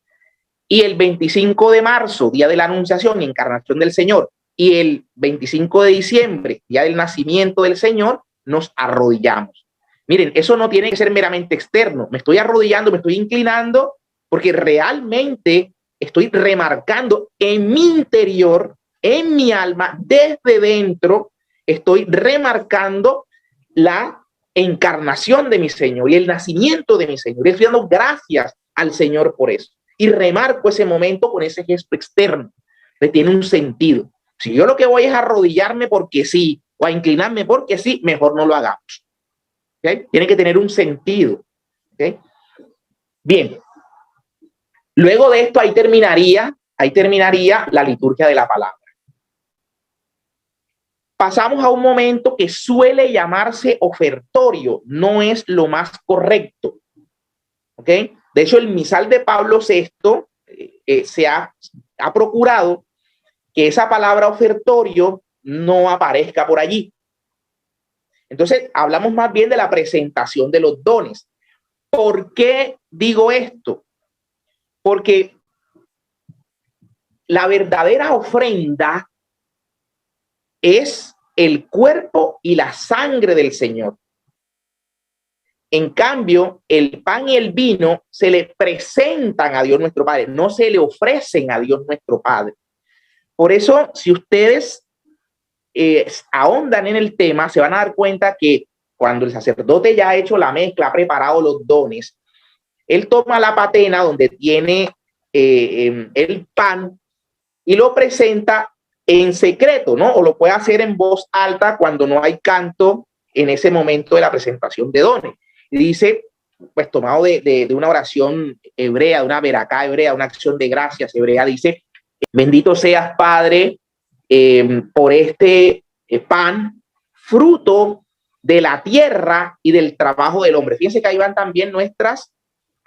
Y el 25 de marzo, día de la Anunciación y encarnación del Señor, y el 25 de diciembre, día del nacimiento del Señor, nos arrodillamos. Miren, eso no tiene que ser meramente externo. Me estoy arrodillando, me estoy inclinando, porque realmente estoy remarcando en mi interior, en mi alma, desde dentro, estoy remarcando la encarnación de mi Señor y el nacimiento de mi Señor. Y estoy dando gracias al Señor por eso. Y remarco ese momento con ese gesto externo. Le tiene un sentido. Si yo lo que voy es arrodillarme porque sí, o a inclinarme porque sí, mejor no lo hagamos. ¿Okay? Tiene que tener un sentido. ¿Okay? Bien. Luego de esto, ahí terminaría la liturgia de la palabra. Pasamos a un momento que suele llamarse ofertorio. No es lo más correcto. ¿Ok? De hecho, el misal de Pablo VI se ha procurado que esa palabra ofertorio no aparezca por allí. Entonces, hablamos más bien de la presentación de los dones. ¿Por qué digo esto? Porque la verdadera ofrenda es el cuerpo y la sangre del Señor. En cambio, el pan y el vino se le presentan a Dios nuestro Padre, no se le ofrecen a Dios nuestro Padre. Por eso, si ustedes ahondan en el tema, se van a dar cuenta que cuando el sacerdote ya ha hecho la mezcla, ha preparado los dones, él toma la patena donde tiene el pan y lo presenta en secreto, ¿no? O lo puede hacer en voz alta cuando no hay canto en ese momento de la presentación de dones. Y dice, pues tomado de una oración hebrea, de una veracá hebrea, una acción de gracias hebrea, dice, bendito seas, Padre, por este pan, fruto de la tierra y del trabajo del hombre. Fíjense que ahí van también nuestras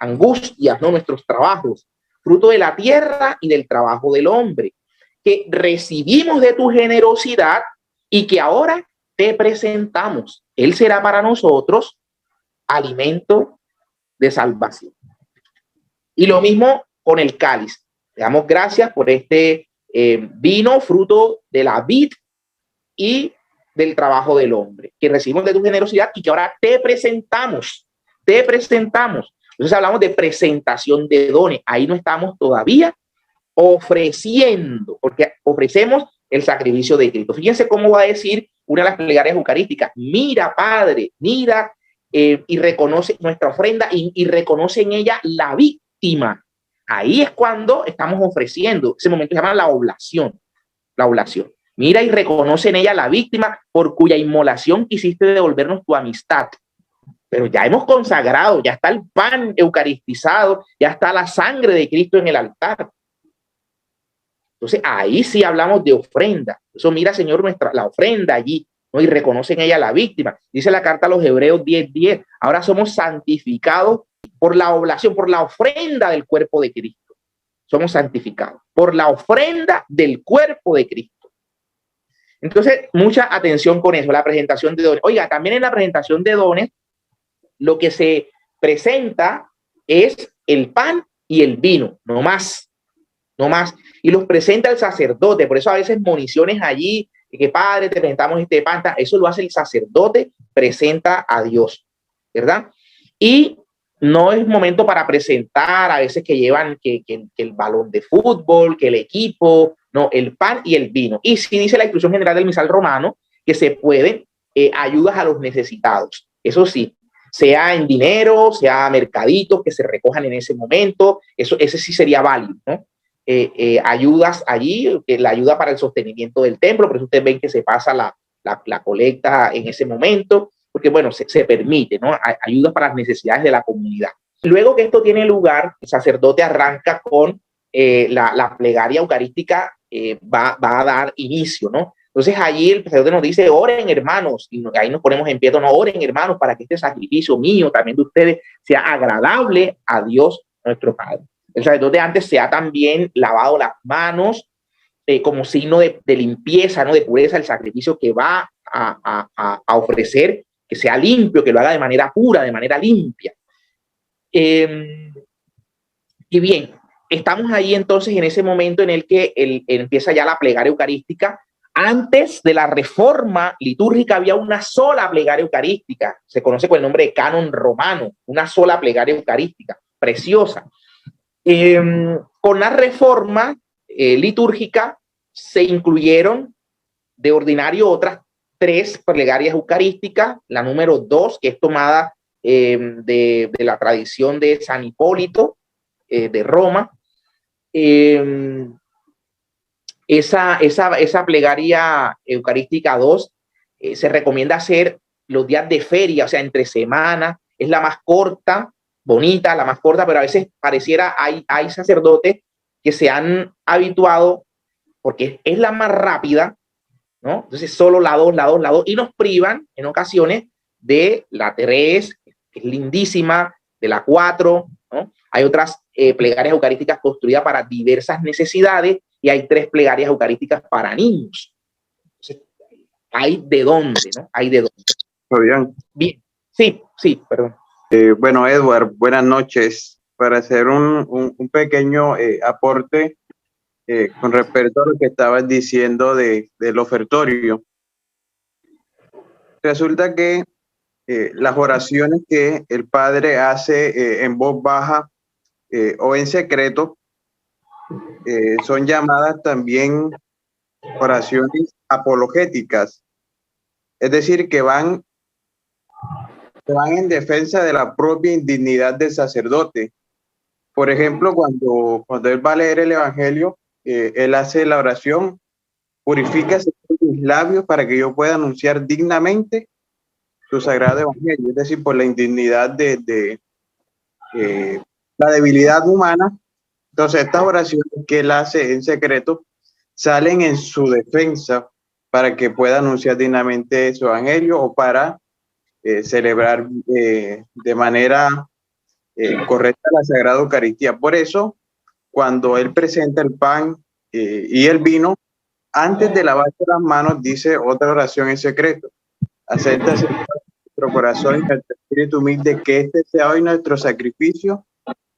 angustias, ¿no? Nuestros trabajos, fruto de la tierra y del trabajo del hombre, que recibimos de tu generosidad y que ahora te presentamos. Él será para nosotros alimento de salvación. Y lo mismo con el cáliz. Le damos gracias por este vino, fruto de la vid y del trabajo del hombre, que recibimos de tu generosidad y que ahora te presentamos. Te presentamos. Entonces hablamos de presentación de dones. Ahí no estamos todavía ofreciendo, porque ofrecemos el sacrificio de Cristo. Fíjense cómo va a decir una de las plegarias eucarísticas. Mira, Padre, mira, y reconoce nuestra ofrenda y reconoce en ella la víctima. Ahí es cuando estamos ofreciendo. Ese momento se llama la oblación. La oblación. Mira y reconoce en ella la víctima por cuya inmolación quisiste devolvernos tu amistad. Pero ya hemos consagrado, ya está el pan eucaristizado, ya está la sangre de Cristo en el altar. Entonces ahí sí hablamos de ofrenda. Eso mira, Señor, la ofrenda allí. ¿no? Y reconocen ella a la víctima. Dice la carta a los Hebreos 10:10, ahora somos santificados por la oblación, por la ofrenda del cuerpo de Cristo. Somos santificados por la ofrenda del cuerpo de Cristo. Entonces, mucha atención con eso, la presentación de dones. Oiga, también en la presentación de dones, lo que se presenta es el pan y el vino, no más, no más. Y los presenta el sacerdote, por eso a veces municiones allí, que padre, te presentamos este pan, eso lo hace el sacerdote, presenta a Dios, ¿verdad? Y no es momento para presentar, a veces que llevan que el balón de fútbol, que el equipo, no, el pan y el vino. Y sí dice la instrucción general del misal romano que se pueden ayudas a los necesitados. Eso sí, sea en dinero, sea mercaditos que se recojan en ese momento, ese sí sería válido, ¿no? Ayudas allí, la ayuda para el sostenimiento del templo, por eso ustedes ven que se pasa la colecta en ese momento, porque bueno, se permite, ¿no? Ayudas para las necesidades de la comunidad. Luego que esto tiene lugar, el sacerdote arranca con la plegaria eucarística, va a dar inicio, ¿no? Entonces allí el sacerdote nos dice, oren hermanos, y ahí nos ponemos en pie, no, oren hermanos para que este sacrificio mío, también de ustedes, sea agradable a Dios nuestro Padre. El sacerdote antes se ha también lavado las manos como signo de limpieza, ¿no? De pureza, el sacrificio que va a ofrecer, que sea limpio, que lo haga de manera pura, de manera limpia. Y bien, estamos ahí entonces en ese momento en el que empieza ya la plegaria eucarística. Antes de la reforma litúrgica había una sola plegaria eucarística, se conoce con el nombre de canon romano, una sola plegaria eucarística, preciosa. Con la reforma litúrgica se incluyeron de ordinario otras 3 plegarias eucarísticas, la número 2, que es tomada de la tradición de San Hipólito de Roma. Esa plegaria eucarística 2 se recomienda hacer los días de feria, o sea, entre semana, es la más corta, bonita, la más corta, pero a veces pareciera hay sacerdotes que se han habituado, porque es la más rápida, ¿no? Entonces solo la 2, y nos privan en ocasiones de la 3, que es lindísima, de la 4, ¿no? Hay otras plegarias eucarísticas construidas para diversas necesidades y hay 3 plegarias eucarísticas para niños. Entonces, hay de dónde, ¿no? Hay de dónde. Fabián. Bien, sí, perdón. Bueno, Edward, buenas noches. Para hacer un pequeño aporte con respecto a lo que estabas diciendo del ofertorio. Resulta que las oraciones que el padre hace en voz baja o en secreto son llamadas también oraciones apologéticas, es decir, que van en defensa de la propia indignidad del sacerdote. Por ejemplo, cuando él va a leer el Evangelio, él hace la oración, purifícase mis labios para que yo pueda anunciar dignamente tu sagrado Evangelio, es decir, por la indignidad de la debilidad humana. Entonces, estas oraciones que él hace en secreto salen en su defensa para que pueda anunciar dignamente su Evangelio o para celebrar de manera correcta la Sagrada Eucaristía. Por eso, cuando él presenta el pan y el vino, antes de lavarse las manos, dice otra oración en secreto. Acepta nuestro corazón y nuestro espíritu humilde, que este sea hoy nuestro sacrificio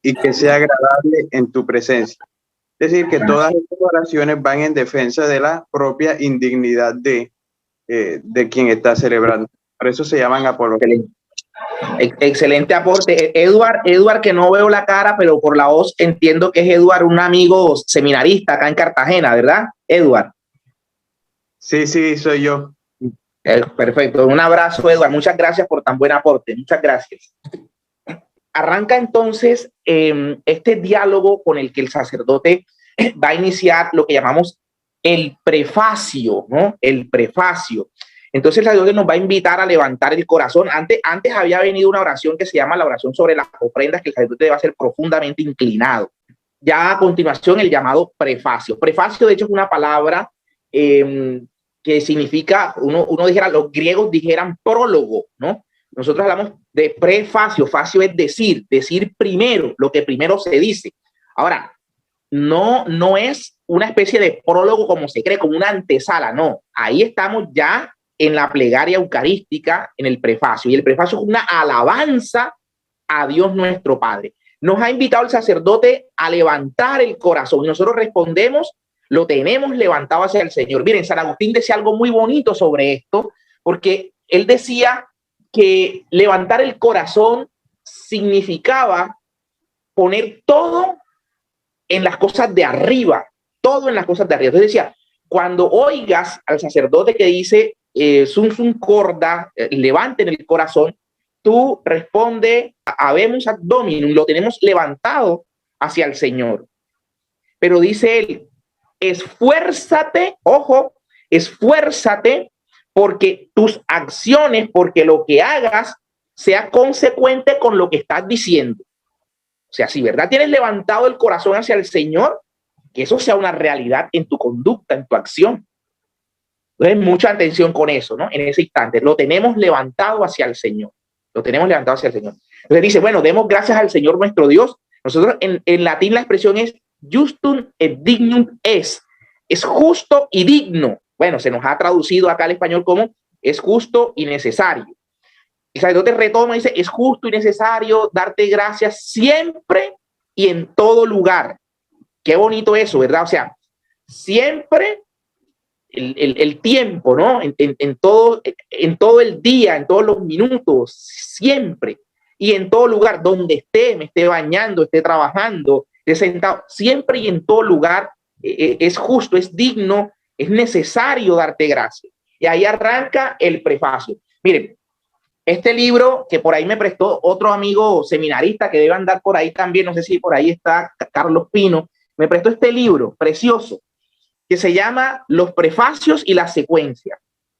y que sea agradable en tu presencia. Es decir, que todas estas oraciones van en defensa de la propia indignidad de quien está celebrando. Por eso se llaman apologéticas. Excelente aporte. Edward, que no veo la cara, pero por la voz entiendo que es Edward, un amigo seminarista acá en Cartagena, ¿verdad, Edward? Sí, soy yo. Perfecto. Un abrazo, Edward. Muchas gracias por tan buen aporte. Muchas gracias. Arranca entonces este diálogo con el que el sacerdote va a iniciar lo que llamamos el prefacio, ¿no? El prefacio. Entonces el sacerdote nos va a invitar a levantar el corazón. Antes había venido una oración que se llama la oración sobre las ofrendas, que el sacerdote debe ser profundamente inclinado. Ya a continuación el llamado prefacio. Prefacio, de hecho, es una palabra que significa, uno dijera, los griegos dijeran prólogo, ¿no? Nosotros hablamos de prefacio. Facio es decir primero, lo que primero se dice. Ahora, no es una especie de prólogo como se cree, como una antesala, no. Ahí estamos ya en la plegaria eucarística, en el prefacio. Y el prefacio es una alabanza a Dios nuestro Padre. Nos ha invitado el sacerdote a levantar el corazón y nosotros respondemos, lo tenemos levantado hacia el Señor. Miren, San Agustín decía algo muy bonito sobre esto, porque él decía que levantar el corazón significaba poner todo en las cosas de arriba, todo en las cosas de arriba. Entonces decía, cuando oigas al sacerdote que dice sum sum corda, levanten el corazón, tú responde habemus ad dominum, lo tenemos levantado hacia el Señor. Pero dice él, esfuérzate, ojo, esfuérzate porque tus acciones, porque lo que hagas sea consecuente con lo que estás diciendo. O sea, si verdad tienes levantado el corazón hacia el Señor, que eso sea una realidad en tu conducta, en tu acción. Entonces, mucha atención con eso, ¿no? En ese instante, lo tenemos levantado hacia el Señor. Lo tenemos levantado hacia el Señor. Entonces dice, bueno, demos gracias al Señor nuestro Dios. Nosotros en latín la expresión es justum et dignum es justo y digno. Bueno, se nos ha traducido acá al español como es justo y necesario. El sacerdote retoma y dice, es justo y necesario darte gracias siempre y en todo lugar. Qué bonito eso, ¿verdad? O sea, siempre el tiempo, ¿no? En todo el día, en todos los minutos, siempre. Y en todo lugar, donde esté, me esté bañando, esté trabajando, esté sentado, siempre y en todo lugar es justo, es digno, es necesario darte gracias. Y ahí arranca el prefacio. Miren, este libro que por ahí me prestó otro amigo seminarista que debe andar por ahí también, no sé si por ahí está Carlos Pino, me prestó este libro precioso que se llama Los prefacios y la secuencia.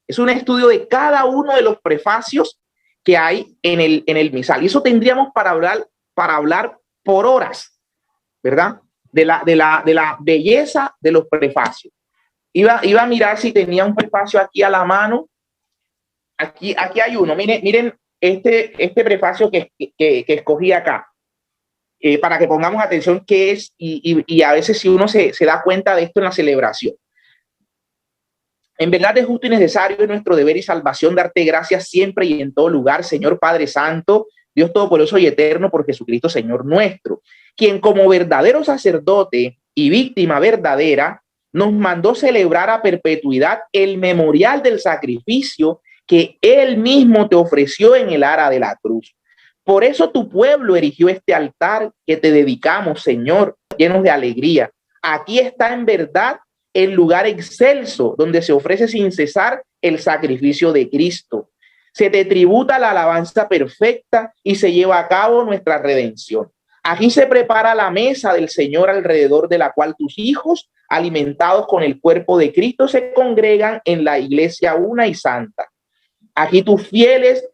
Es un estudio de cada uno de los prefacios que hay en el misal. Y eso tendríamos para hablar por horas, ¿verdad? De la belleza de los prefacios. Iba a mirar si tenía un prefacio aquí a la mano. Aquí hay uno. Miren este prefacio que escogí acá. Para que pongamos atención qué es y a veces si uno se da cuenta de esto en la celebración. En verdad es justo y necesario, es nuestro deber y salvación darte gracias siempre y en todo lugar, Señor Padre Santo, Dios Todopoderoso y Eterno, por Jesucristo, Señor nuestro, quien como verdadero sacerdote y víctima verdadera nos mandó celebrar a perpetuidad el memorial del sacrificio que Él mismo te ofreció en el ara de la cruz. Por eso tu pueblo erigió este altar que te dedicamos, Señor, llenos de alegría. Aquí está en verdad el lugar excelso donde se ofrece sin cesar el sacrificio de Cristo. Se te tributa la alabanza perfecta y se lleva a cabo nuestra redención. Aquí se prepara la mesa del Señor alrededor de la cual tus hijos, alimentados con el cuerpo de Cristo, se congregan en la iglesia una y santa. Aquí tus fieles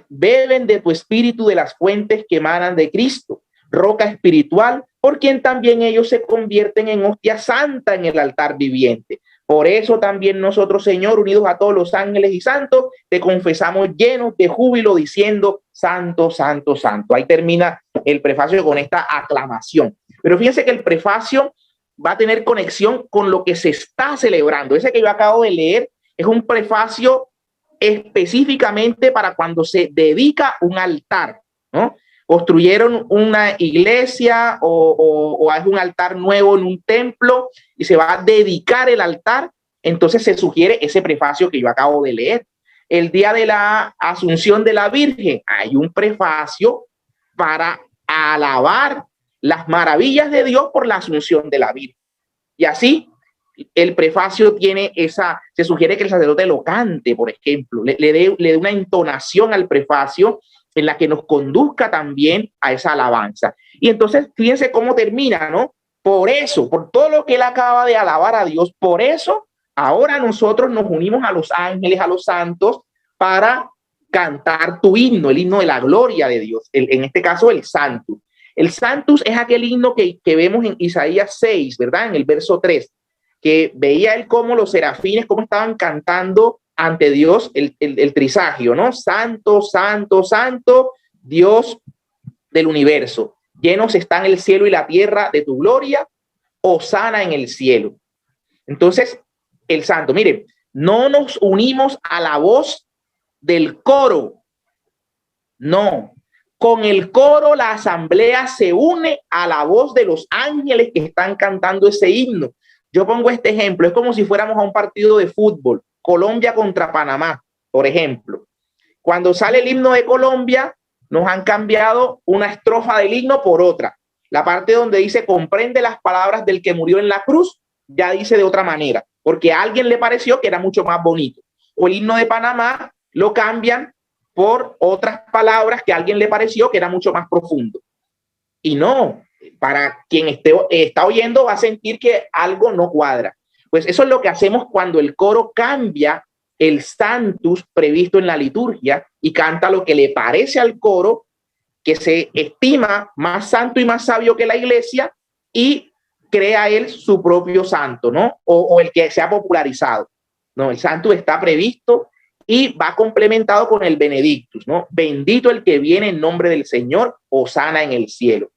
beben de tu espíritu de las fuentes que emanan de Cristo, roca espiritual, por quien también ellos se convierten en hostia santa en el altar viviente. Por eso también nosotros, Señor, unidos a todos los ángeles y santos, te confesamos llenos de júbilo diciendo, Santo, Santo, Santo. Ahí termina el prefacio con esta aclamación. Pero fíjense que el prefacio va a tener conexión con lo que se está celebrando. Ese que yo acabo de leer es un prefacio específicamente para cuando se dedica un altar, ¿no? Construyeron una iglesia o es un altar nuevo en un templo y se va a dedicar el altar, entonces se sugiere ese prefacio que yo acabo de leer. El día de la Asunción de la Virgen hay un prefacio para alabar las maravillas de Dios por la Asunción de la Virgen. Y así el prefacio tiene se sugiere que el sacerdote lo cante, por ejemplo, le dé una entonación al prefacio en la que nos conduzca también a esa alabanza. Y entonces, fíjense cómo termina, ¿no? Por eso, por todo lo que él acaba de alabar a Dios, por eso, ahora nosotros nos unimos a los ángeles, a los santos, para cantar tu himno, el himno de la gloria de Dios, en este caso el Santus. El Santus es aquel himno que vemos en Isaías 6, ¿verdad? En el verso 3, que veía él cómo los serafines, cómo estaban cantando ante Dios el trisagio, ¿no? Santo, santo, santo, Dios del universo. Llenos están el cielo y la tierra de tu gloria, hosana en el cielo. Entonces, el santo, mire, no nos unimos a la voz del coro, no. Con el coro la asamblea se une a la voz de los ángeles que están cantando ese himno. Yo pongo este ejemplo, es como si fuéramos a un partido de fútbol, Colombia contra Panamá, por ejemplo. Cuando sale el himno de Colombia, nos han cambiado una estrofa del himno por otra. La parte donde dice comprende las palabras del que murió en la cruz, ya dice de otra manera, porque a alguien le pareció que era mucho más bonito. O el himno de Panamá lo cambian por otras palabras que a alguien le pareció que era mucho más profundo. Y no, para quien está oyendo va a sentir que algo no cuadra. Pues eso es lo que hacemos cuando el coro cambia el Sanctus previsto en la liturgia y canta lo que le parece al coro, que se estima más santo y más sabio que la iglesia, y crea él su propio santo, ¿no? O el que se ha popularizado. No, el Sanctus está previsto y va complementado con el Benedictus, ¿no? Bendito el que viene en nombre del Señor, hosana en el cielo.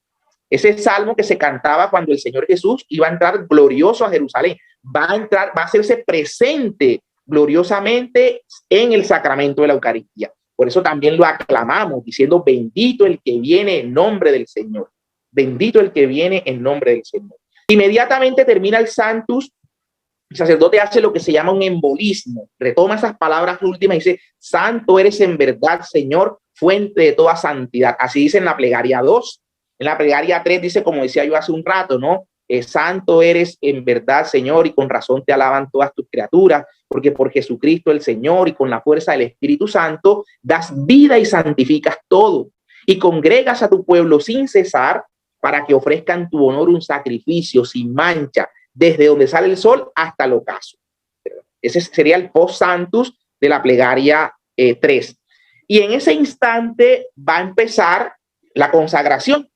Ese salmo que se cantaba cuando el Señor Jesús iba a entrar glorioso a Jerusalén, va a hacerse presente gloriosamente en el sacramento de la Eucaristía. Por eso también lo aclamamos diciendo bendito el que viene en nombre del Señor. Bendito el que viene en nombre del Señor. Inmediatamente termina el Sanctus, el sacerdote hace lo que se llama un embolismo, retoma esas palabras últimas y dice, santo eres en verdad, Señor, fuente de toda santidad. Así dice en la plegaria 2. En la plegaria 3 dice, como decía yo hace un rato, ¿no? Santo eres en verdad, Señor, y con razón te alaban todas tus criaturas, porque por Jesucristo el Señor y con la fuerza del Espíritu Santo das vida y santificas todo, y congregas a tu pueblo sin cesar para que ofrezcan tu honor un sacrificio sin mancha, desde donde sale el sol hasta el ocaso. Ese sería el post Sanctus de la plegaria 3. Y en ese instante va a empezar la consagración.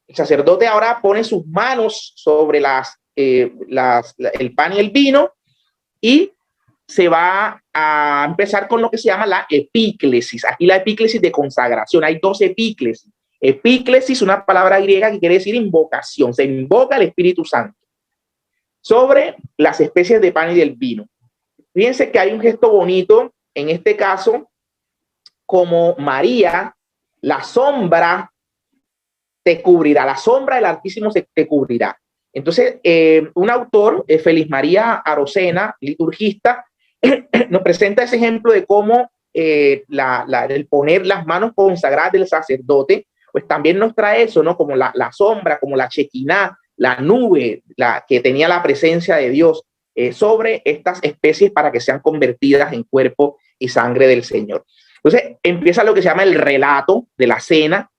El sacerdote ahora pone sus manos sobre el pan y el vino y se va a empezar con lo que se llama la epíclesis. Aquí la epíclesis de consagración. Hay 2 epíclesis. Epíclesis, una palabra griega que quiere decir invocación. Se invoca al Espíritu Santo sobre las especies de pan y del vino. Fíjense que hay un gesto bonito, en este caso, como María, la sombra te cubrirá, la sombra del Altísimo te cubrirá. Entonces, un autor, Feliz María Arocena, liturgista, nos presenta ese ejemplo de cómo el poner las manos consagradas del sacerdote, pues también nos trae eso, ¿no? Como la sombra, como la chequiná, la nube, que tenía la presencia de Dios sobre estas especies para que sean convertidas en cuerpo y sangre del Señor. Entonces, empieza lo que se llama el relato de la cena.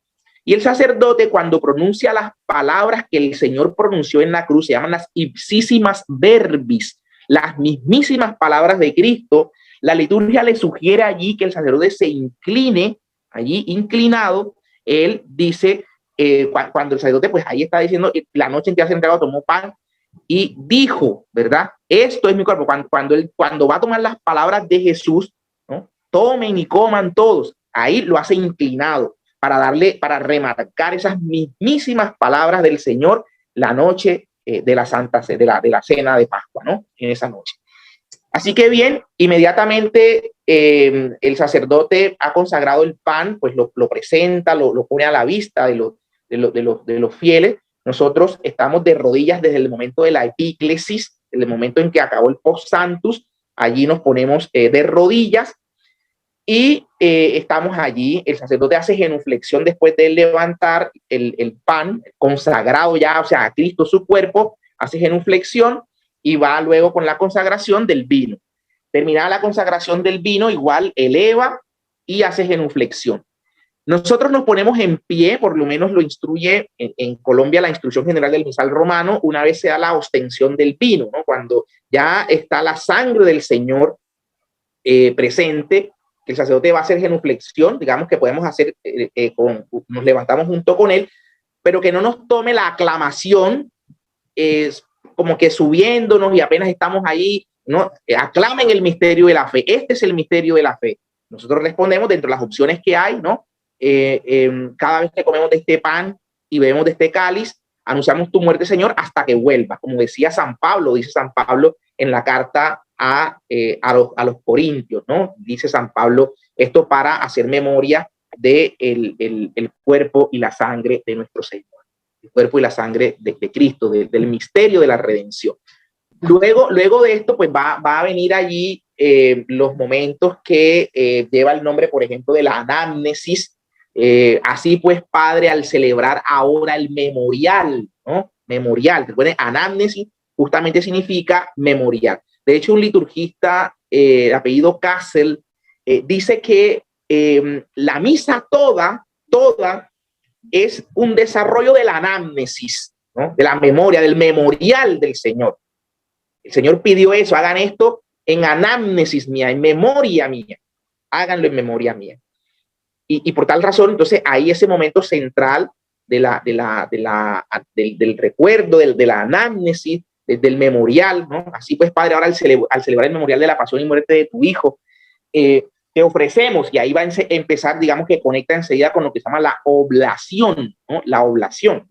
Y el sacerdote, cuando pronuncia las palabras que el Señor pronunció en la cruz, se llaman las ipsísimas verbis, las mismísimas palabras de Cristo. La liturgia le sugiere allí que el sacerdote se incline, allí inclinado. Él dice, cuando el sacerdote, pues ahí está diciendo, la noche en que hace entregado tomó pan y dijo, ¿verdad? Esto es mi cuerpo. Cuando va a tomar las palabras de Jesús, ¿no? Tomen y coman todos. Ahí lo hace inclinado, para remarcar esas mismísimas palabras del Señor la noche de la Santa de la cena de Pascua, ¿no? En esa noche. Así que bien, inmediatamente el sacerdote ha consagrado el pan, pues lo presenta, lo pone a la vista de los fieles. Nosotros estamos de rodillas desde el momento de la epíclesis, desde el momento en que acabó el post Sanctus. Allí nos ponemos de rodillas. Y estamos allí, el sacerdote hace genuflexión después de levantar el pan consagrado ya, o sea, a Cristo su cuerpo, hace genuflexión y va luego con la consagración del vino. Terminada la consagración del vino, igual eleva y hace genuflexión. Nosotros nos ponemos en pie, por lo menos lo instruye en Colombia la instrucción general del misal romano, una vez se da la ostensión del vino, ¿no? Cuando ya está la sangre del Señor presente, el sacerdote va a hacer genuflexión, digamos que podemos hacer, nos levantamos junto con él, pero que no nos tome la aclamación como que subiéndonos y apenas estamos ahí, ¿no? Aclamen el misterio de la fe. Este es el misterio de la fe. Nosotros respondemos dentro de las opciones que hay, ¿no? Cada vez que comemos de este pan y bebemos de este cáliz, anunciamos tu muerte, Señor, hasta que vuelva. Como decía San Pablo, dice San Pablo en la carta a los Corintios, ¿no? Dice San Pablo, esto para hacer memoria de el cuerpo y la sangre de nuestro Señor, el cuerpo y la sangre de Cristo, del misterio de la redención. Luego de esto, pues va a venir allí los momentos que lleva el nombre, por ejemplo, de la anámnesis. Así pues, Padre, al celebrar ahora el memorial, ¿no? Memorial, recuerden, anámnesis justamente significa memorial. De hecho, un liturgista de apellido Kassel dice que la misa toda es un desarrollo de la anámnesis, ¿no? De la memoria, del memorial del Señor. El Señor pidió eso, hagan esto en anámnesis mía, en memoria mía, háganlo en memoria mía. Y por tal razón, entonces, hay ese momento central del recuerdo, de la anámnesis, del memorial, ¿no? Así pues, Padre, ahora al celebrar el memorial de la pasión y muerte de tu Hijo, te ofrecemos, y ahí va a empezar, digamos que conecta enseguida con lo que se llama la oblación, ¿no? La oblación.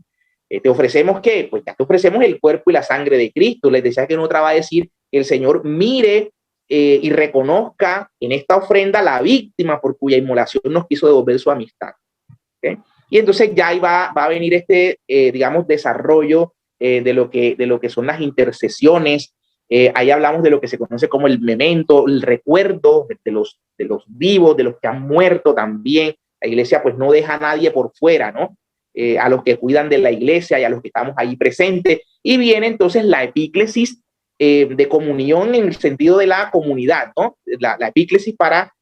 Te ofrecemos ¿qué? Pues ya te ofrecemos el cuerpo y la sangre de Cristo. Les decía que en otra va a decir que el Señor mire y reconozca en esta ofrenda la víctima por cuya inmolación nos quiso devolver su amistad. ¿Okay? Y entonces ya ahí va a venir este, digamos, desarrollo de lo que son las intercesiones. Ahí hablamos de lo que se conoce como el memento, el recuerdo de los vivos, de los que han muerto también. La iglesia pues no deja a nadie por fuera, ¿no? A los que cuidan de la iglesia y a los que estamos ahí presentes. Y viene entonces la epíclesis de comunión en el sentido de la comunidad, ¿no? La epíclesis para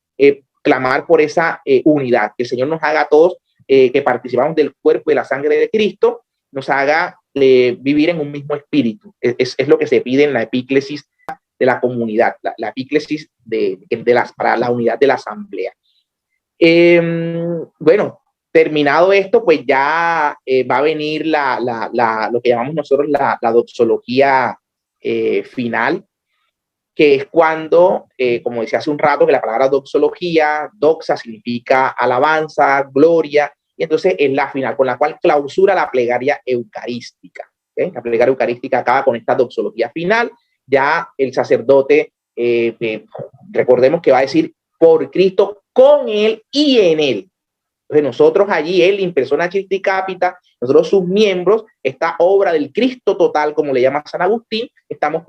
clamar por esa unidad, que el Señor nos haga a todos que participamos del cuerpo y la sangre de Cristo, nos haga vivir en un mismo espíritu. Es lo que se pide en la epíclesis de la comunidad, la epíclesis para la unidad de la asamblea. Bueno, terminado esto, pues ya va a venir lo que llamamos nosotros la doxología final, que es cuando, como decía hace un rato, que la palabra doxología, doxa significa alabanza, gloria, y entonces es la final, con la cual clausura la plegaria eucarística. ¿Okay? La plegaria eucarística acaba con esta doxología final. Ya el sacerdote, recordemos que va a decir por Cristo, con él y en él. Entonces nosotros allí, él in persona Christi Capita, nosotros sus miembros, esta obra del Cristo total, como le llama San Agustín, estamos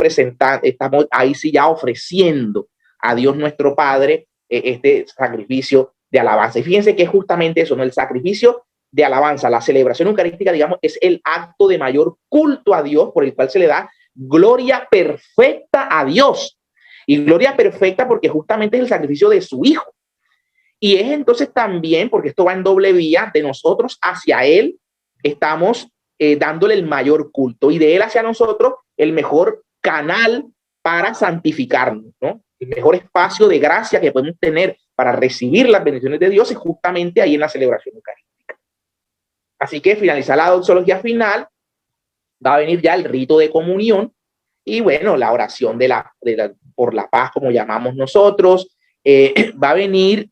ahí sí ya ofreciendo a Dios nuestro Padre este sacrificio de alabanza. Y fíjense que es justamente eso, ¿no? El sacrificio de alabanza, la celebración eucarística, digamos, es el acto de mayor culto a Dios por el cual se le da gloria perfecta a Dios. Y gloria perfecta porque justamente es el sacrificio de su Hijo. Y es entonces también, porque esto va en doble vía, de nosotros hacia Él, estamos dándole el mayor culto, y de Él hacia nosotros el mejor canal para santificarnos, ¿no? El mejor espacio de gracia que podemos tener para recibir las bendiciones de Dios es justamente ahí en la celebración eucarística. Así que finalizar la doxología final, va a venir ya el rito de comunión y bueno, la oración por la paz, como llamamos nosotros. Va a venir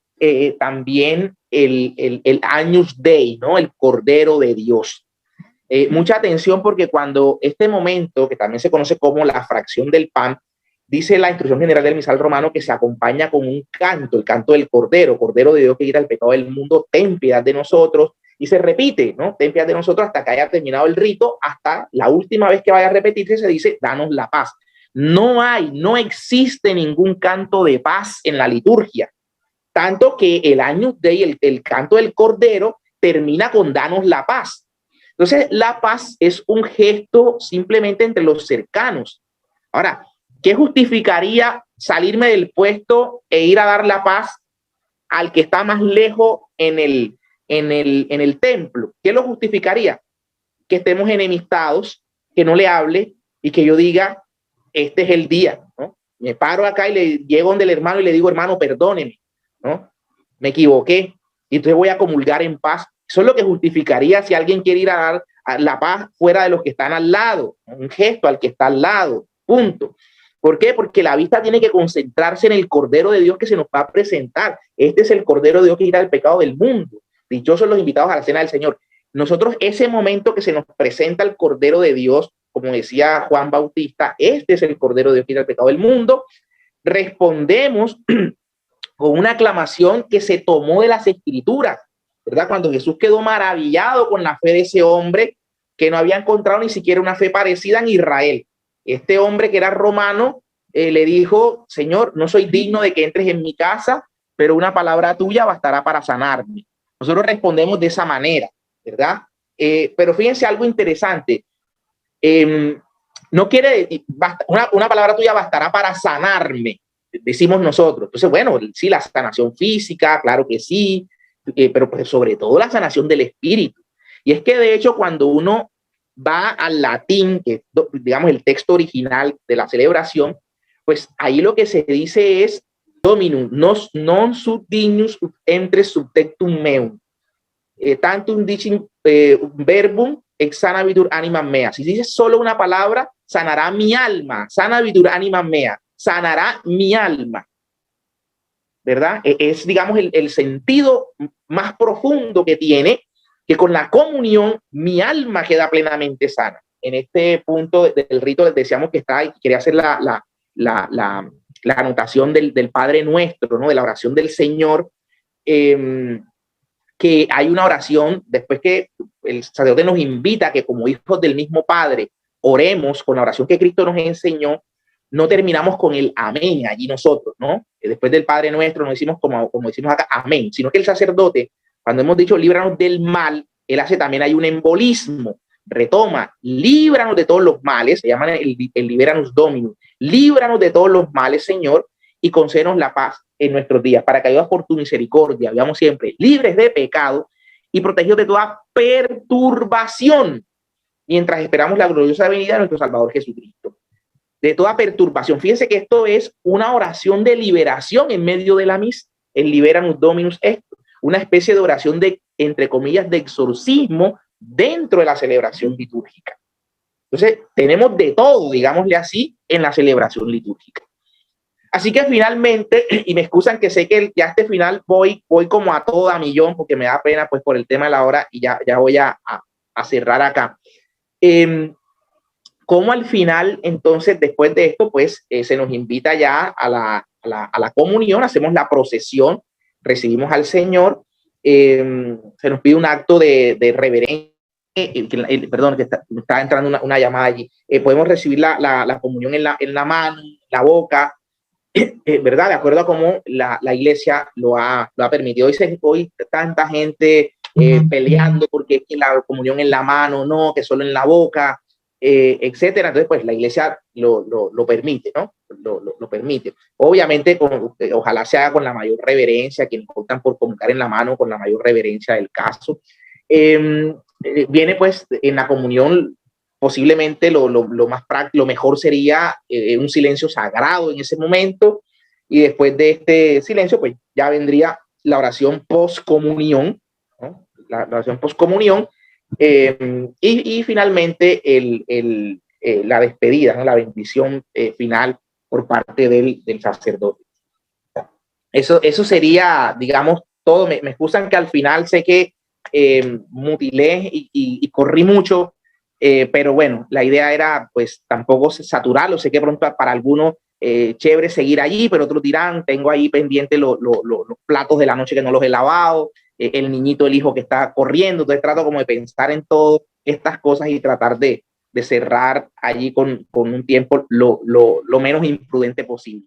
también el Agnus Dei, ¿no? El Cordero de Dios. Mucha atención, porque cuando este momento, que también se conoce como la fracción del pan, dice la instrucción general del misal romano que se acompaña con un canto, el canto del Cordero, Cordero de Dios que quita el pecado del mundo, ten piedad de nosotros, y se repite, ¿no? Ten piedad de nosotros hasta que haya terminado el rito, hasta la última vez que vaya a repetirse se dice, danos la paz. No existe ningún canto de paz en la liturgia, tanto que el Agnus Dei, el canto del Cordero, termina con danos la paz. Entonces, la paz es un gesto simplemente entre los cercanos. Ahora, ¿qué justificaría salirme del puesto e ir a dar la paz al que está más lejos en el templo? ¿Qué lo justificaría? Que estemos enemistados, que no le hable y que yo diga, este es el día, ¿no? Me paro acá y le llego donde el hermano y le digo, hermano, perdóneme, ¿no? Me equivoqué y entonces voy a comulgar en paz. Eso es lo que justificaría si alguien quiere ir a la paz fuera de los que están al lado, un gesto al que está al lado, punto. ¿Por qué? Porque la vista tiene que concentrarse en el Cordero de Dios que se nos va a presentar. Este es el Cordero de Dios que quita el pecado del mundo. Dichosos los invitados a la cena del Señor. Nosotros, ese momento que se nos presenta el Cordero de Dios, como decía Juan Bautista, este es el Cordero de Dios que quita el pecado del mundo, respondemos con una aclamación que se tomó de las Escrituras, ¿verdad? Cuando Jesús quedó maravillado con la fe de ese hombre que no había encontrado ni siquiera una fe parecida en Israel. Este hombre que era romano le dijo: Señor, no soy digno de que entres en mi casa, pero una palabra tuya bastará para sanarme. Nosotros respondemos de esa manera, ¿verdad? Pero fíjense algo interesante. No quiere decir, una palabra tuya bastará para sanarme, decimos nosotros. Entonces, bueno, sí, la sanación física, claro que sí, pero pues sobre todo la sanación del espíritu. Y es que de hecho cuando uno va al latín, que digamos el texto original de la celebración, pues ahí lo que se dice es Dominum, non sub dignus entre subtectum meum, tantum dicim verbum exanabitur anima mea. Si dices solo una palabra, sanará mi alma, sanabitur anima mea, sanará mi alma, ¿verdad? Es digamos el sentido más profundo que tiene, que con la comunión mi alma queda plenamente sana. En este punto del rito les decíamos que está, y quería hacer la anotación del Padre Nuestro, ¿no? De la oración del Señor, que hay una oración después que el sacerdote nos invita a que como hijos del mismo Padre oremos con la oración que Cristo nos enseñó. No terminamos con el amén allí nosotros, ¿no? Después del Padre Nuestro no decimos como decimos acá, amén, sino que el sacerdote, cuando hemos dicho líbranos del mal, él hace también hay un embolismo, retoma, líbranos de todos los males, se llama el liberanos dominus, líbranos de todos los males, Señor, y concédenos la paz en nuestros días, para que ayudas por tu misericordia, vivamos siempre libres de pecado y protegidos de toda perturbación, mientras esperamos la gloriosa venida de nuestro Salvador Jesucristo. De toda perturbación. Fíjense que esto es una oración de liberación en medio de la misa. El Liberamus Dominus es una especie de oración de, entre comillas, de exorcismo dentro de la celebración litúrgica. Entonces, tenemos de todo, digámosle así, en la celebración litúrgica. Así que finalmente, y me excusan que sé que ya este final voy como a todo a millón, porque me da pena pues por el tema de la hora, y ya voy a cerrar acá. Como al final, entonces, después de esto, pues se nos invita ya a la comunión, hacemos la procesión, recibimos al Señor, se nos pide un acto de reverencia, perdón, que está entrando una llamada allí, podemos recibir la comunión en la mano, en la boca, ¿verdad? De acuerdo a cómo la Iglesia lo ha permitido. Hoy tanta gente peleando porque es la comunión en la mano, no, que solo en la boca, etcétera. Entonces, pues la Iglesia lo permite, ¿no? Lo permite. Obviamente, ojalá se haga con la mayor reverencia, quienes optan por comunicar en la mano con la mayor reverencia del caso. Viene pues en la comunión, posiblemente lo más práctico, lo mejor sería un silencio sagrado en ese momento, y después de este silencio, pues ya vendría la oración post-comunión, ¿no? La oración post-comunión, y finalmente la despedida, ¿no? La bendición final por parte del sacerdote. Eso sería, digamos, todo. Me excusan que al final sé que mutilé y corrí mucho, pero bueno, la idea era pues tampoco saturarlo. Sé que pronto para algunos chévere seguir allí, pero otros dirán, tengo ahí pendiente los platos de la noche que no los he lavado, el niñito, el hijo que está corriendo. Entonces trato como de pensar en todas estas cosas y tratar de cerrar allí con un tiempo lo menos imprudente posible.